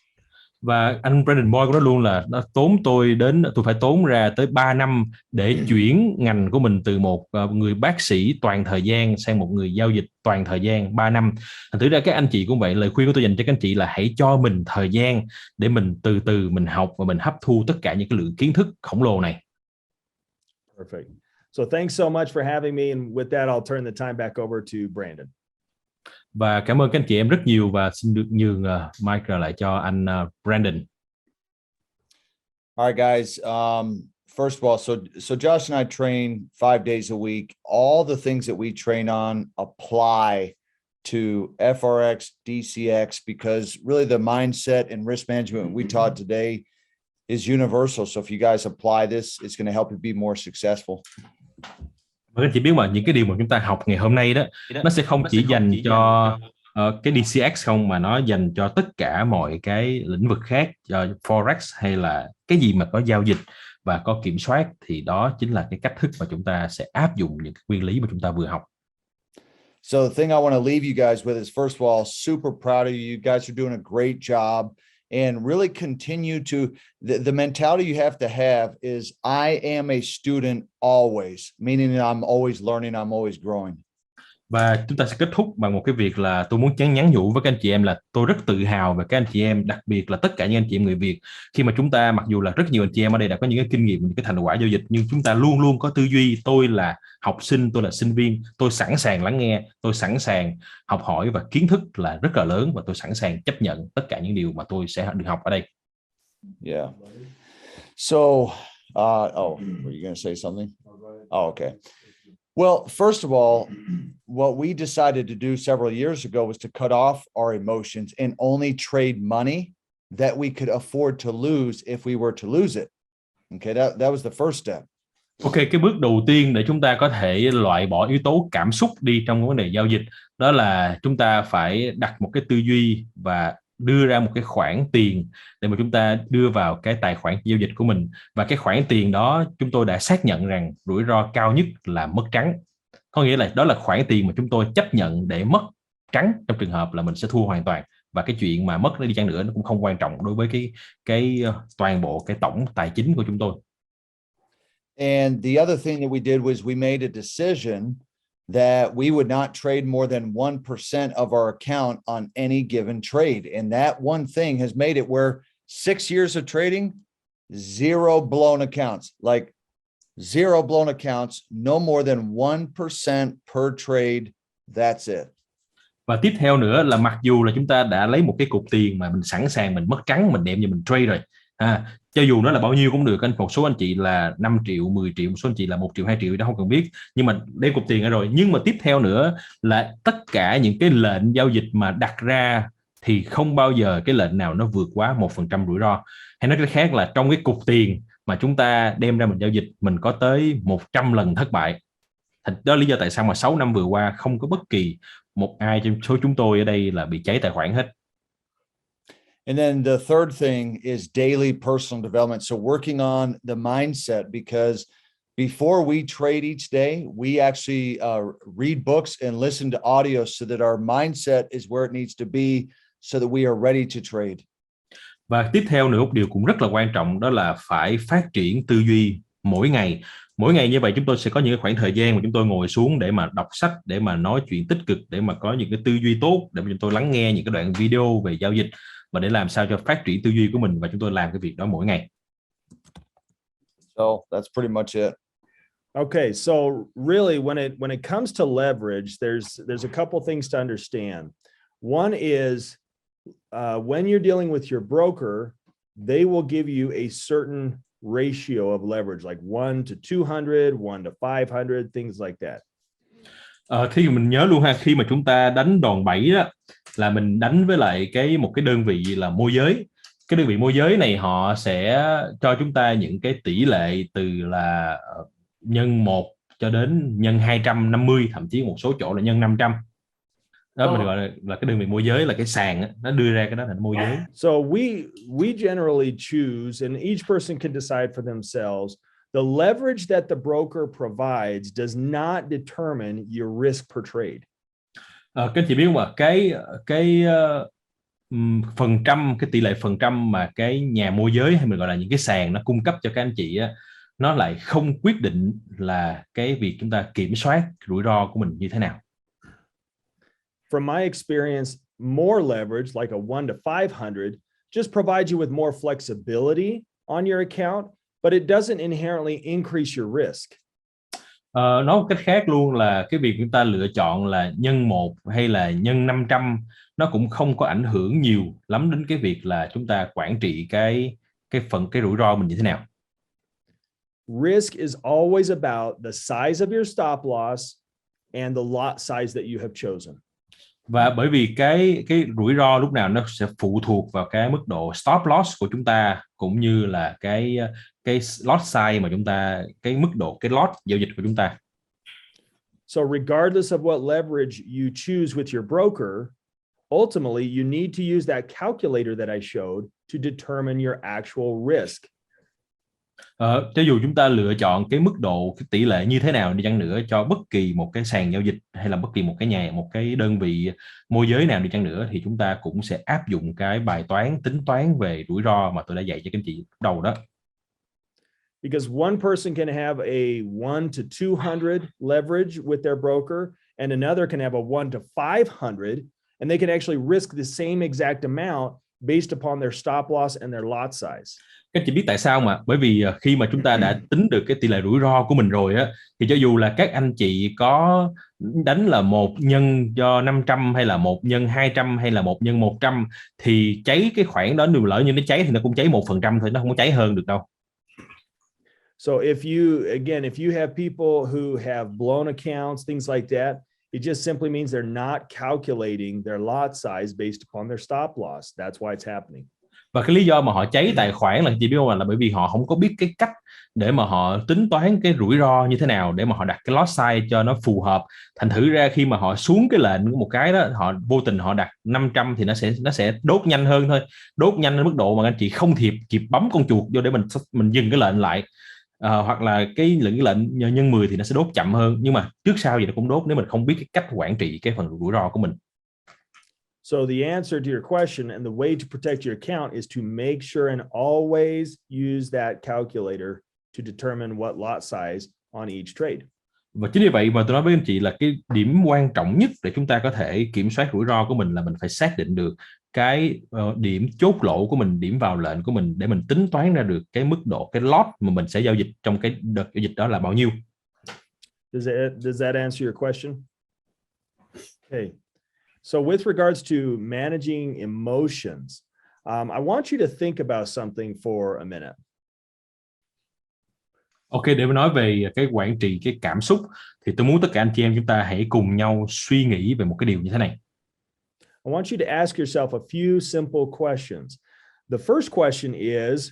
Và anh Brandon Boy cũng nói luôn là tôi phải tốn ra tới 3 năm để chuyển ngành của mình từ một người bác sĩ toàn thời gian sang một người giao dịch toàn thời gian. 3 năm. Thành thử ra các anh chị cũng vậy, lời khuyên của tôi dành cho các anh chị là hãy cho mình thời gian để mình từ từ mình học và mình hấp thu tất cả những cái lượng kiến thức khổng lồ này. Perfect. So thanks so much for having me, and with that I'll turn the time back over to Brandon. Và cảm ơn các anh chị em rất nhiều, và xin được nhường mic lại cho anh Brandon. All right, guys. First of all, so Josh and I train 5 days a week. All the things that we train on apply to FRX, DCX, because really the mindset and risk management we taught today is universal. So if you guys apply this, it's going to help you be more successful. Và các anh chị biết mà những cái điều mà chúng ta học ngày hôm nay đó, nó sẽ không chỉ dành cho cái DCX không, mà nó dành cho tất cả mọi cái lĩnh vực khác, cho Forex hay là cái gì mà có giao dịch và có kiểm soát, thì đó chính là cái cách thức mà chúng ta sẽ áp dụng những cái nguyên lý mà chúng ta vừa học. So the thing I want to leave you guys with is, first of all, super proud of you. You guys are doing a great job. And really continue to, the mentality you have to have is, I am a student always, meaning I'm always learning, I'm always growing. Và chúng ta sẽ kết thúc bằng một cái việc là tôi muốn nhắn nhủ với các anh chị em là tôi rất tự hào về các anh chị em, đặc biệt là tất cả những anh chị em người Việt. Khi mà chúng ta, mặc dù là rất nhiều anh chị em ở đây đã có những cái kinh nghiệm, những cái thành quả giao dịch, nhưng chúng ta luôn luôn có tư duy tôi là học sinh, tôi là sinh viên, tôi sẵn sàng lắng nghe, tôi sẵn sàng học hỏi, và kiến thức là rất là lớn, và tôi sẵn sàng chấp nhận tất cả những điều mà tôi sẽ được học ở đây. Yeah. So, were you going to say something? Oh, okay. Well, first of all, what we decided to do several years ago was to cut off our emotions and only trade money, that we could afford to lose if we were to lose it. Okay, that was the first step. Ok, cái bước đầu tiên để chúng ta có thể loại bỏ yếu tố cảm xúc đi trong vấn đề giao dịch, đó là chúng ta phải đặt một cái tư duy và đưa ra một cái khoản tiền để mà chúng ta đưa vào cái tài khoản giao dịch của mình. Và cái khoản tiền đó chúng tôi đã xác nhận rằng rủi ro cao nhất là mất trắng. Có nghĩa là đó là khoản tiền mà chúng tôi chấp nhận để mất trắng trong trường hợp là mình sẽ thua hoàn toàn. Và cái chuyện mà mất nó đi chăng nữa nó cũng không quan trọng đối với cái toàn bộ cái tổng tài chính của chúng tôi. And the other thing that we did was we made a decision that we would not trade more than 1% of our account on any given trade. And that one thing has made it where 6 years of trading, zero blown accounts, like zero blown accounts, no more than 1% per trade. That's it. Và tiếp theo nữa là mặc dù là chúng ta đã lấy một cái cục tiền mà mình sẵn sàng mình mất trắng, mình đem cho mình trade rồi. Cho dù nó là bao nhiêu cũng được, một số anh chị là 5 triệu, 10 triệu, một số anh chị là 1 triệu, 2 triệu, đó không cần biết. Nhưng mà đem cục tiền ra rồi. Nhưng mà tiếp theo nữa là tất cả những cái lệnh giao dịch mà đặt ra thì không bao giờ cái lệnh nào nó vượt quá 1% rủi ro. Hay nói cách khác là trong cái cục tiền mà chúng ta đem ra mình giao dịch, mình có tới 100 lần thất bại. Đó là lý do tại sao mà 6 năm vừa qua không có bất kỳ một ai trong số chúng tôi ở đây là bị cháy tài khoản hết. And then the third thing is daily personal development. So working on the mindset, because before we trade each day, we actually read books and listen to audio so that our mindset is where it needs to be so that we are ready to trade. Và tiếp theo nữa, một điều cũng rất là quan trọng đó là phải phát triển tư duy mỗi ngày. Mỗi ngày như vậy chúng tôi sẽ có những khoảng thời gian mà chúng tôi ngồi xuống để mà đọc sách, để mà nói chuyện tích cực, để mà có những cái tư duy tốt, để mà chúng tôi lắng nghe những cái đoạn video về giao dịch và để làm sao cho phát triển tư duy của mình, và chúng tôi làm cái việc đó mỗi ngày. So that's pretty much it. Okay, so really when it comes to leverage, there's a couple things to understand. One is when you're dealing with your broker, they will give you a certain ratio of leverage, like 1 to 200, 1 to 500, things like that. Thì mình nhớ luôn ha, khi mà chúng ta đánh đòn bẩy đó là mình đánh với lại một cái đơn vị là môi giới. Cái đơn vị môi giới này họ sẽ cho chúng ta những cái tỷ lệ từ là nhân 1 cho đến nhân 250, thậm chí một số chỗ là nhân 500. Đó mình gọi là cái đơn vị môi giới, là cái sàn đó, nó đưa ra cái đó là môi giới. So we generally choose, and each person can decide for themselves. The leverage that the broker provides does not determine your risk per trade. Các anh chị biết không ạ? Cái phần trăm, cái tỷ lệ phần trăm mà cái nhà môi giới hay mình gọi là những cái sàn nó cung cấp cho các anh chị á, nó lại không quyết định là cái việc chúng ta kiểm soát rủi ro của mình như thế nào. From my experience, more leverage, like a 1 to 500, just provides you with more flexibility on your account, but it doesn't inherently increase your risk. Nói một cách khác luôn là cái việc chúng ta lựa chọn là nhân 1 hay là nhân 500 nó cũng không có ảnh hưởng nhiều lắm đến cái việc là chúng ta quản trị cái rủi ro mình như thế nào. Risk is always about the size of your stop loss and the lot size that you have chosen. Và bởi vì cái rủi ro lúc nào nó sẽ phụ thuộc vào cái mức độ stop loss của chúng ta, cũng như là cái lot size mà chúng ta, cái mức độ cái lot giao dịch của chúng ta. So regardless of what leverage you choose with your broker, ultimately you need to use that calculator that I showed to determine your actual risk. Cho dù chúng ta lựa chọn cái mức độ, cái tỷ lệ như thế nào đi chăng nữa cho bất kỳ một cái sàn giao dịch hay là bất kỳ một cái đơn vị môi giới nào đi chăng nữa, thì chúng ta cũng sẽ áp dụng cái bài toán tính toán về rủi ro mà tôi đã dạy cho các anh chị đầu đó. Because one person can have a 1 to 200 leverage with their broker, and another can have a 1 to 500, and they can actually risk the same exact amount based upon their stop loss and their lot size. Các chị biết tại sao mà? Bởi vì khi mà chúng ta đã tính được cái tỷ lệ rủi ro của mình rồi á, thì cho dù là các anh chị có đánh là 1 nhân cho 500 hay là 1 nhân 200 hay là 1 nhân 100, thì cháy cái khoản đó, nếu lỡ như nó cháy thì nó cũng cháy 1% thôi, nó không có cháy hơn được đâu. So if you have people who have blown accounts, things like that, it just simply means they're not calculating their lot size based upon their stop loss. That's why it's happening. Và cái lý do mà họ cháy tài khoản là chị biết không, là bởi vì họ không có biết cái cách để mà họ tính toán cái rủi ro như thế nào để mà họ đặt cái lot size cho nó phù hợp. Thành thử ra khi mà họ xuống cái lệnh một cái đó, họ vô tình họ đặt 500 thì nó sẽ đốt nhanh hơn thôi, đốt nhanh đến mức độ mà anh chị không kịp bấm con chuột vô để mình dừng cái lệnh lại. Hoặc là cái lệnh nhân 10 thì nó sẽ đốt chậm hơn, nhưng mà trước sau gì nó cũng đốt nếu mình không biết cái cách quản trị cái phần rủi ro của mình. So the answer to your question and the way to protect your account is to make sure and always use that calculator to determine what lot size on each trade. Và chính vì vậy mà tôi nói với anh chị là cái điểm quan trọng nhất để chúng ta có thể kiểm soát rủi ro của mình là mình phải xác định được cái điểm chốt lỗ của mình, điểm vào lệnh của mình, để mình tính toán ra được cái mức độ, cái lot mà mình sẽ giao dịch trong cái đợt giao dịch đó là bao nhiêu. Does that answer your question? Okay. So with regards to managing emotions, I want you to think about something for a minute. Ok, để nói về cái quản trị cái cảm xúc thì tôi muốn tất cả anh chị em chúng ta hãy cùng nhau suy nghĩ về một cái điều như thế này. I want you to ask yourself a few simple questions. The first question is,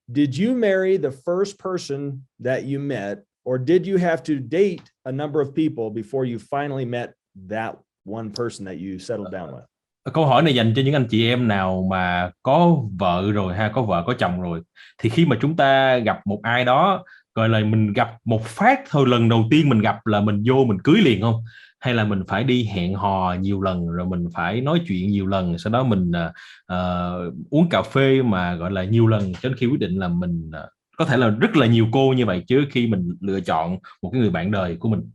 did you marry the first person that you met, or did you have to date a number of people before you finally met that one person that you settled down with? Câu hỏi này dành cho những anh chị em nào mà có vợ rồi ha, có vợ có chồng rồi, thì khi mà chúng ta gặp một ai đó, gọi là mình gặp một phát thôi, lần đầu tiên mình gặp là mình vô mình cưới liền không, hay là mình phải đi hẹn hò nhiều lần, rồi mình phải nói chuyện nhiều lần, sau đó mình uống cà phê mà gọi là nhiều lần, cho đến khi quyết định là mình có thể là rất là nhiều cô như vậy chứ khi mình lựa chọn một cái người bạn đời của mình.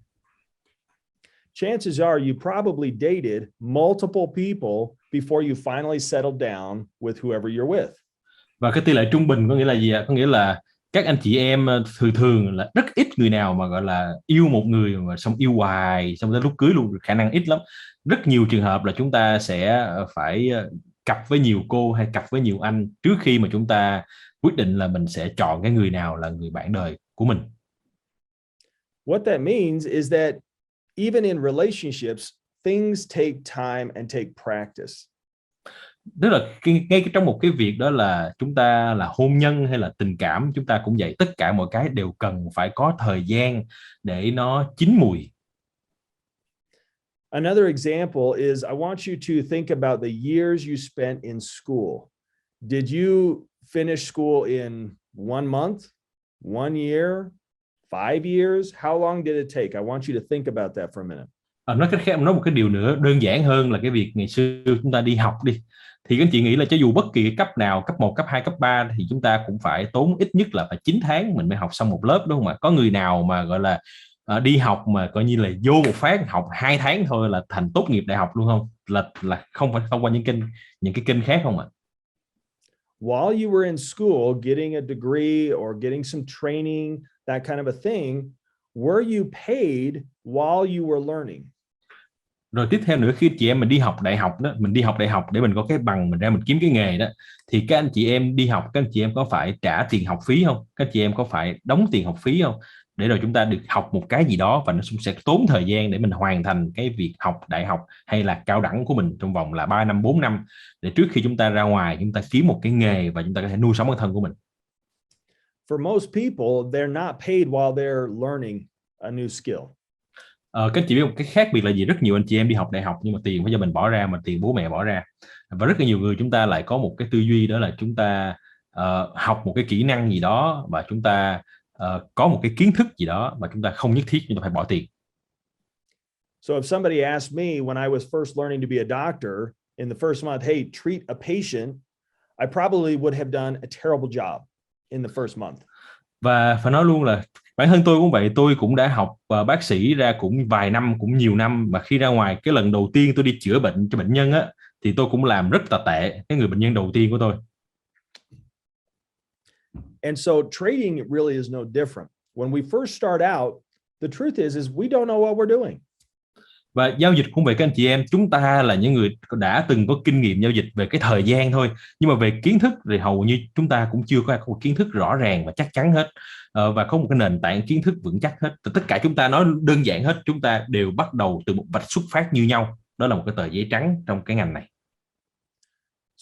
Chances are you probably dated multiple people before you finally settled down with whoever you're with. Và cái tỷ lệ trung bình có nghĩa là gì ạ? Có nghĩa là các anh chị em thường là rất ít người nào mà gọi là yêu một người mà xong yêu hoài, xong tới lúc cưới luôn, khả năng ít lắm. Rất nhiều trường hợp là chúng ta sẽ phải cặp với nhiều cô hay cặp với nhiều anh trước khi mà chúng ta quyết định là mình sẽ chọn cái người nào là người bạn đời của mình. What that means is that even in relationships, things take time and take practice. Tức là ngay trong một cái việc đó là chúng ta là hôn nhân hay là tình cảm, chúng ta cũng vậy, tất cả mọi cái đều cần phải có thời gian để nó chín mùi. Another example is I want you to think about the years you spent in school. Did you finish school in 1 month, 1 year, 5 years? How long did it take? I want you to think about that for a minute. Nói cách khác, nói một cái điều nữa đơn giản hơn là cái việc ngày xưa chúng ta đi học đi, thì các anh chị nghĩ là cho dù bất kỳ cấp nào, cấp 1, cấp 2, cấp 3 thì chúng ta cũng phải tốn ít nhất là phải 9 tháng mình mới học xong một lớp, đúng không ạ? Có người nào mà gọi là đi học mà coi như là vô một phát học 2 tháng thôi là thành tốt nghiệp đại học luôn không? Là không phải thông qua những cái kênh khác không ạ? While you were in school getting a degree or getting some training, that kind of a thing, were you paid while you were learning? Rồi tiếp theo nữa, khi chị em mình đi học đại học đó, mình đi học đại học để mình có cái bằng mình ra mình kiếm cái nghề đó, thì các anh chị em đi học, các anh chị em có phải trả tiền học phí không? Các anh chị em có phải đóng tiền học phí không? Để rồi chúng ta được học một cái gì đó và nó sẽ tốn thời gian để mình hoàn thành cái việc học đại học hay là cao đẳng của mình trong vòng là 3 năm, 4 năm, để trước khi chúng ta ra ngoài chúng ta kiếm một cái nghề và chúng ta có thể nuôi sống bản thân của mình. For most people, they're not paid while they're learning a new skill. Các chị biết một cái khác biệt là gì? Rất nhiều anh chị em đi học đại học nhưng mà tiền phải do mình bỏ ra, mà tiền bố mẹ bỏ ra. Và rất là nhiều người chúng ta lại có một cái tư duy đó là chúng ta học một cái kỹ năng gì đó và chúng ta có một cái kiến thức gì đó mà chúng ta không nhất thiết chúng ta phải bỏ tiền. So if somebody asked me when I was first learning to be a doctor in the first month, hey, treat a patient, I probably would have done a terrible job in the first month. Và phải nói luôn là bản thân tôi cũng vậy, tôi cũng đã học bác sĩ ra cũng vài năm, cũng nhiều năm, mà khi ra ngoài cái lần đầu tiên tôi đi chữa bệnh cho bệnh nhân á thì tôi cũng làm rất là tệ cái người bệnh nhân đầu tiên của tôi. And so trading really is no different. When we first start out, the truth is we don't know what we're doing. Và giao dịch cũng vậy các anh chị em, chúng ta là những người đã từng có kinh nghiệm giao dịch về cái thời gian thôi, nhưng mà về kiến thức thì hầu như chúng ta cũng chưa có một kiến thức rõ ràng và chắc chắn hết, và có một cái nền tảng kiến thức vững chắc hết. Tất cả chúng ta nói đơn giản hết, chúng ta đều bắt đầu từ một vạch xuất phát như nhau, đó là một cái tờ giấy trắng trong cái ngành này.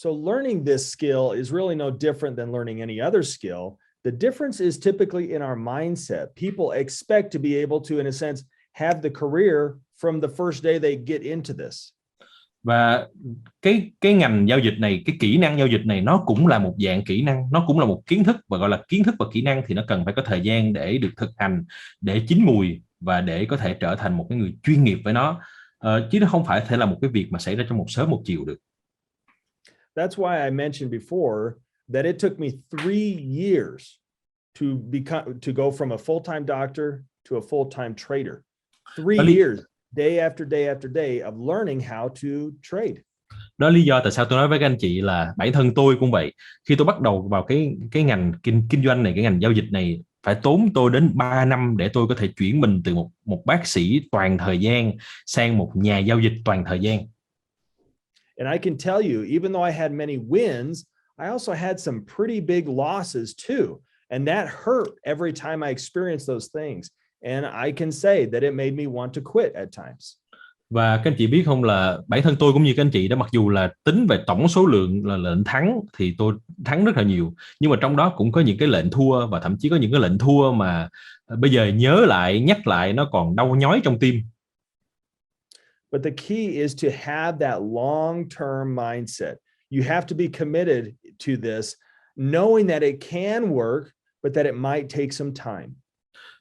So learning this skill is really no different than learning any other skill. The difference is typically in our mindset. People expect to be able to, in a sense, have the career from the first day they get into this. Và cái ngành giao dịch này, cái kỹ năng giao dịch này nó cũng là một dạng kỹ năng, nó cũng là một kiến thức, và gọi là kiến thức và kỹ năng thì nó cần phải có thời gian để được thực hành, để chín mùi và để có thể trở thành một cái người chuyên nghiệp với nó, chứ nó không phải thể là một cái việc mà xảy ra trong một sớm một chiều được. That's why I mentioned before that it took me 3 years to go from a full-time doctor to a full-time trader. 3 years, day after day after day of learning how to trade. Đó là lý do tại sao tôi nói với các anh chị là bản thân tôi cũng vậy. Khi tôi bắt đầu vào cái ngành kinh doanh này, cái ngành giao dịch này, phải tốn tôi đến 3 năm để tôi có thể chuyển mình từ một bác sĩ toàn thời gian sang một nhà giao dịch toàn thời gian. And I can tell you, even though I had many wins, I also had some pretty big losses too. And that hurt every time I experienced those things. And I can say that it made me want to quit at times. Và các anh chị biết không, là bản thân tôi cũng như các anh chị đó, mặc dù là tính về tổng số lượng là lệnh thắng thì tôi thắng rất là nhiều, nhưng mà trong đó cũng có những cái lệnh thua, và thậm chí có những cái lệnh thua mà bây giờ nhớ lại, nhắc lại nó còn đau nhói trong tim. But the key is to have that long-term mindset. You have to be committed to this, knowing that it can work, but that it might take some time.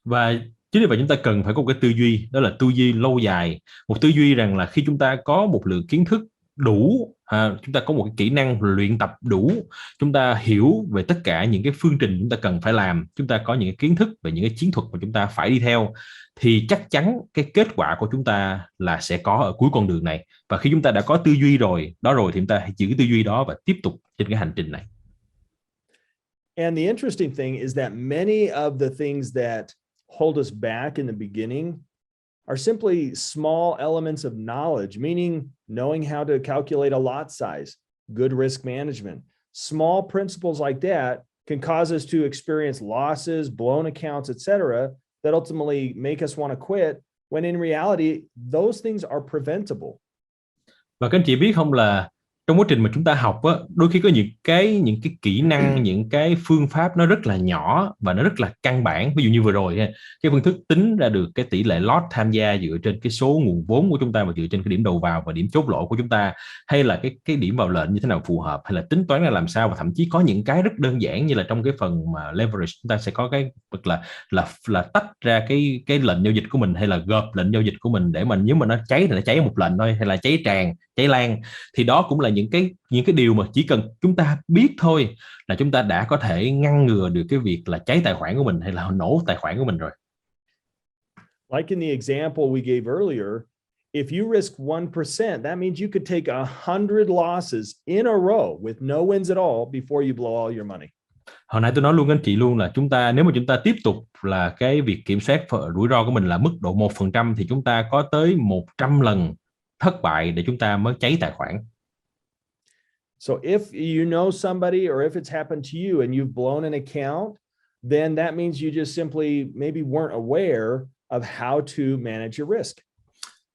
Và chính vì vậy chúng ta cần phải có một cái tư duy, đó là tư duy lâu dài. Một tư duy rằng là khi chúng ta có một lượng kiến thức đủ, chúng ta có một cái kỹ năng luyện tập đủ, chúng ta hiểu về tất cả những cái phương trình chúng ta cần phải làm, chúng ta có những cái kiến thức về những cái chiến thuật mà chúng ta phải đi theo, thì chắc chắn cái kết quả của chúng ta là sẽ có ở cuối con đường này. Và khi chúng ta đã có tư duy rồi thì chúng ta hãy giữ tư duy đó và tiếp tục trên cái hành trình này. And the interesting thing is that many of the things that hold us back in the beginning are simply small elements of knowledge, meaning knowing how to calculate a lot size, good risk management. Small principles like that can cause us to experience losses, blown accounts, etc., that ultimately make us want to quit, when in reality, those things are preventable. Và các anh chị biết không, là trong quá trình mà chúng ta học á, đôi khi có những cái kỹ năng, những cái phương pháp nó rất là nhỏ và nó rất là căn bản. Ví dụ như vừa rồi cái phương thức tính ra được cái tỷ lệ lót tham gia dựa trên cái số nguồn vốn của chúng ta và dựa trên cái điểm đầu vào và điểm chốt lỗ của chúng ta, hay là cái điểm vào lệnh như thế nào phù hợp, hay là tính toán là làm sao, và thậm chí có những cái rất đơn giản như là trong cái phần mà leverage chúng ta sẽ có cái vực là tách ra cái lệnh giao dịch của mình, hay là gộp lệnh giao dịch của mình, để mình nếu mà nó cháy thì nó cháy một lệnh thôi, hay là cháy tràn, cháy lan, thì đó cũng là những cái điều mà chỉ cần chúng ta biết thôi là chúng ta đã có thể ngăn ngừa được cái việc là cháy tài khoản của mình hay là nổ tài khoản của mình rồi. Like in the example we gave earlier, if you risk 1%, that means you could take 100 losses in a row with no wins at all before you blow all your money. Hồi nãy tôi nói luôn anh chị luôn là nếu mà chúng ta tiếp tục là cái việc kiểm soát rủi ro của mình là mức độ 1%, thì chúng ta có tới 100 lần thất bại để chúng ta mới cháy tài khoản. So if you know somebody, or if it's happened to you and you've blown an account, then that means you just simply maybe weren't aware of how to manage your risk.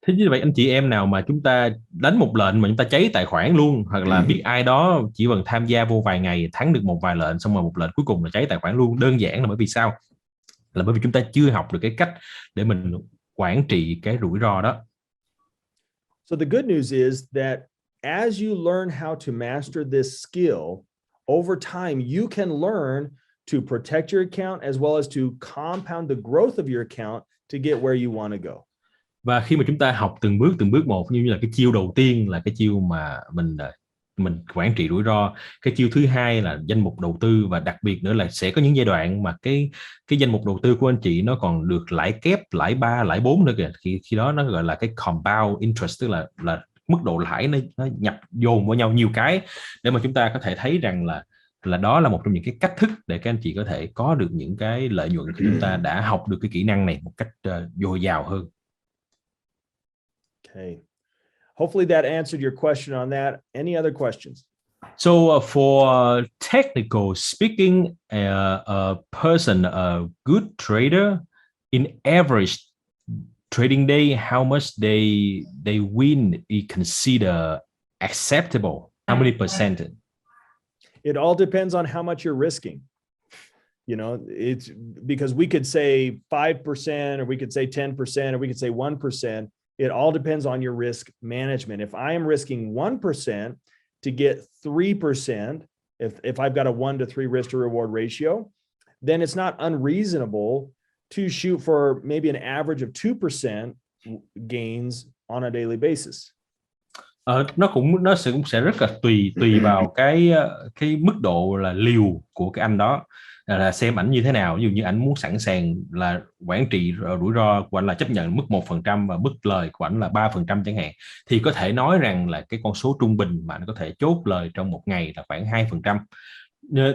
Thế như vậy anh chị em nào mà chúng ta đánh một lệnh mà chúng ta cháy tài khoản luôn, hoặc là biết ai đó chỉ cần tham gia vô vài ngày thắng được một vài lệnh, xong rồi một lệnh cuối cùng là cháy tài khoản luôn, đơn giản là bởi vì sao? Là bởi vì chúng ta chưa học được cái cách để mình quản trị cái rủi ro đó. So the good news is that as you learn how to master this skill, over time you can learn to protect your account as well as to compound the growth of your account to get where you want to go. Và khi mà chúng ta học từng bước một, như là cái chiêu đầu tiên là cái chiêu mà mình quản trị rủi ro, cái chiêu thứ hai là danh mục đầu tư, và đặc biệt nữa là sẽ có những giai đoạn mà cái danh mục đầu tư của anh chị nó còn được lãi kép, lãi 3, lãi 4 nữa kìa. Khi đó nó gọi là cái compound interest, tức là mức độ lãi nó nhập dồn vào nhau nhiều cái, để mà chúng ta có thể thấy rằng là đó là một trong những cái cách thức để các anh chị có thể có được những cái lợi nhuận khi chúng ta đã học được cái kỹ năng này một cách dồi dào hơn. Okay. Hopefully that answered your question on that. Any other questions? So for technical speaking, a person, a good trader, in average trading day, how much they win is considered acceptable? How many percent? It all depends on how much you're risking. You know, it's because we could say 5%, or we could say 10%, or we could say 1%. It all depends on your risk management. If I am risking 1% to get 3%, if I've got a 1 to 3 risk to reward ratio, then it's not unreasonable to shoot for maybe an average of 2% gains on a daily basis. Nó cũng sẽ rất là tùy vào cái mức độ là liều của cái anh đó, là xem ảnh như thế nào. Ví dụ như ảnh muốn sẵn sàng là quản trị rủi ro của ảnh là chấp nhận mức 1% và mức lời của ảnh là 3% chẳng hạn, thì có thể nói rằng là cái con số trung bình mà nó có thể chốt lời trong một ngày là khoảng 2%.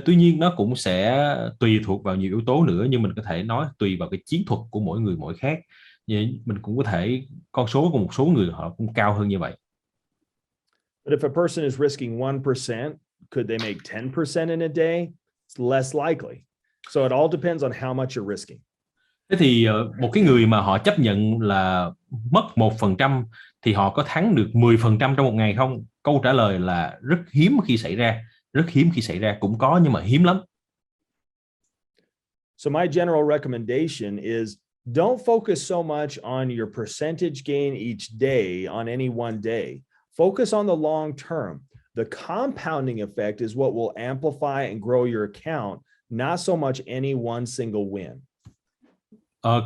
Tuy nhiên nó cũng sẽ tùy thuộc vào nhiều yếu tố nữa, nhưng mình có thể nói tùy vào cái chiến thuật của mỗi người mỗi khác. Mình cũng có thể con số của một số người họ cũng cao hơn như vậy. But if a person is risking 1%, could they make 10% in a day? It's less likely. So it all depends on how much you're risking. Thế thì một cái người mà họ chấp nhận là mất 1% thì họ có thắng được 10% trong một ngày không? Câu trả lời là rất hiếm khi xảy ra. Rất hiếm khi xảy ra, cũng có nhưng mà hiếm lắm. So my general recommendation is don't focus so much on your percentage gain each day on any one day. Focus on the long term. The compounding effect is what will amplify and grow your account, not so much any one single win.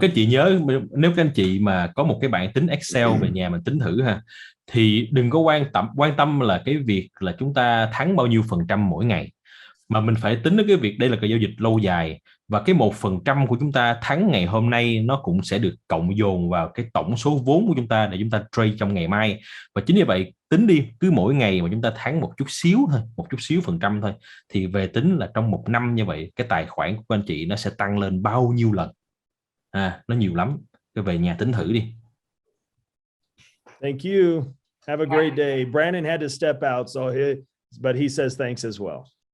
Các chị nhớ, nếu các anh chị mà có một cái bảng tính Excel về nhà mình tính thử ha, thì đừng có quan tâm là cái việc là chúng ta thắng bao nhiêu % mỗi ngày, mà mình phải tính đến cái việc đây là cái giao dịch lâu dài, và cái 1% của chúng ta thắng ngày hôm nay nó cũng sẽ được cộng dồn vào cái tổng số vốn của chúng ta để chúng ta trade trong ngày mai. Và chính vì vậy tính đi, cứ mỗi ngày mà chúng ta thắng một chút xíu thôi, một chút xíu % thôi, thì về tính là trong một năm như vậy cái tài khoản của anh chị nó sẽ tăng lên bao nhiêu lần. Nó nhiều lắm. Cứ về nhà tính thử đi. Thank you. Have a great day. Brandon had to step out, but he says thanks as well.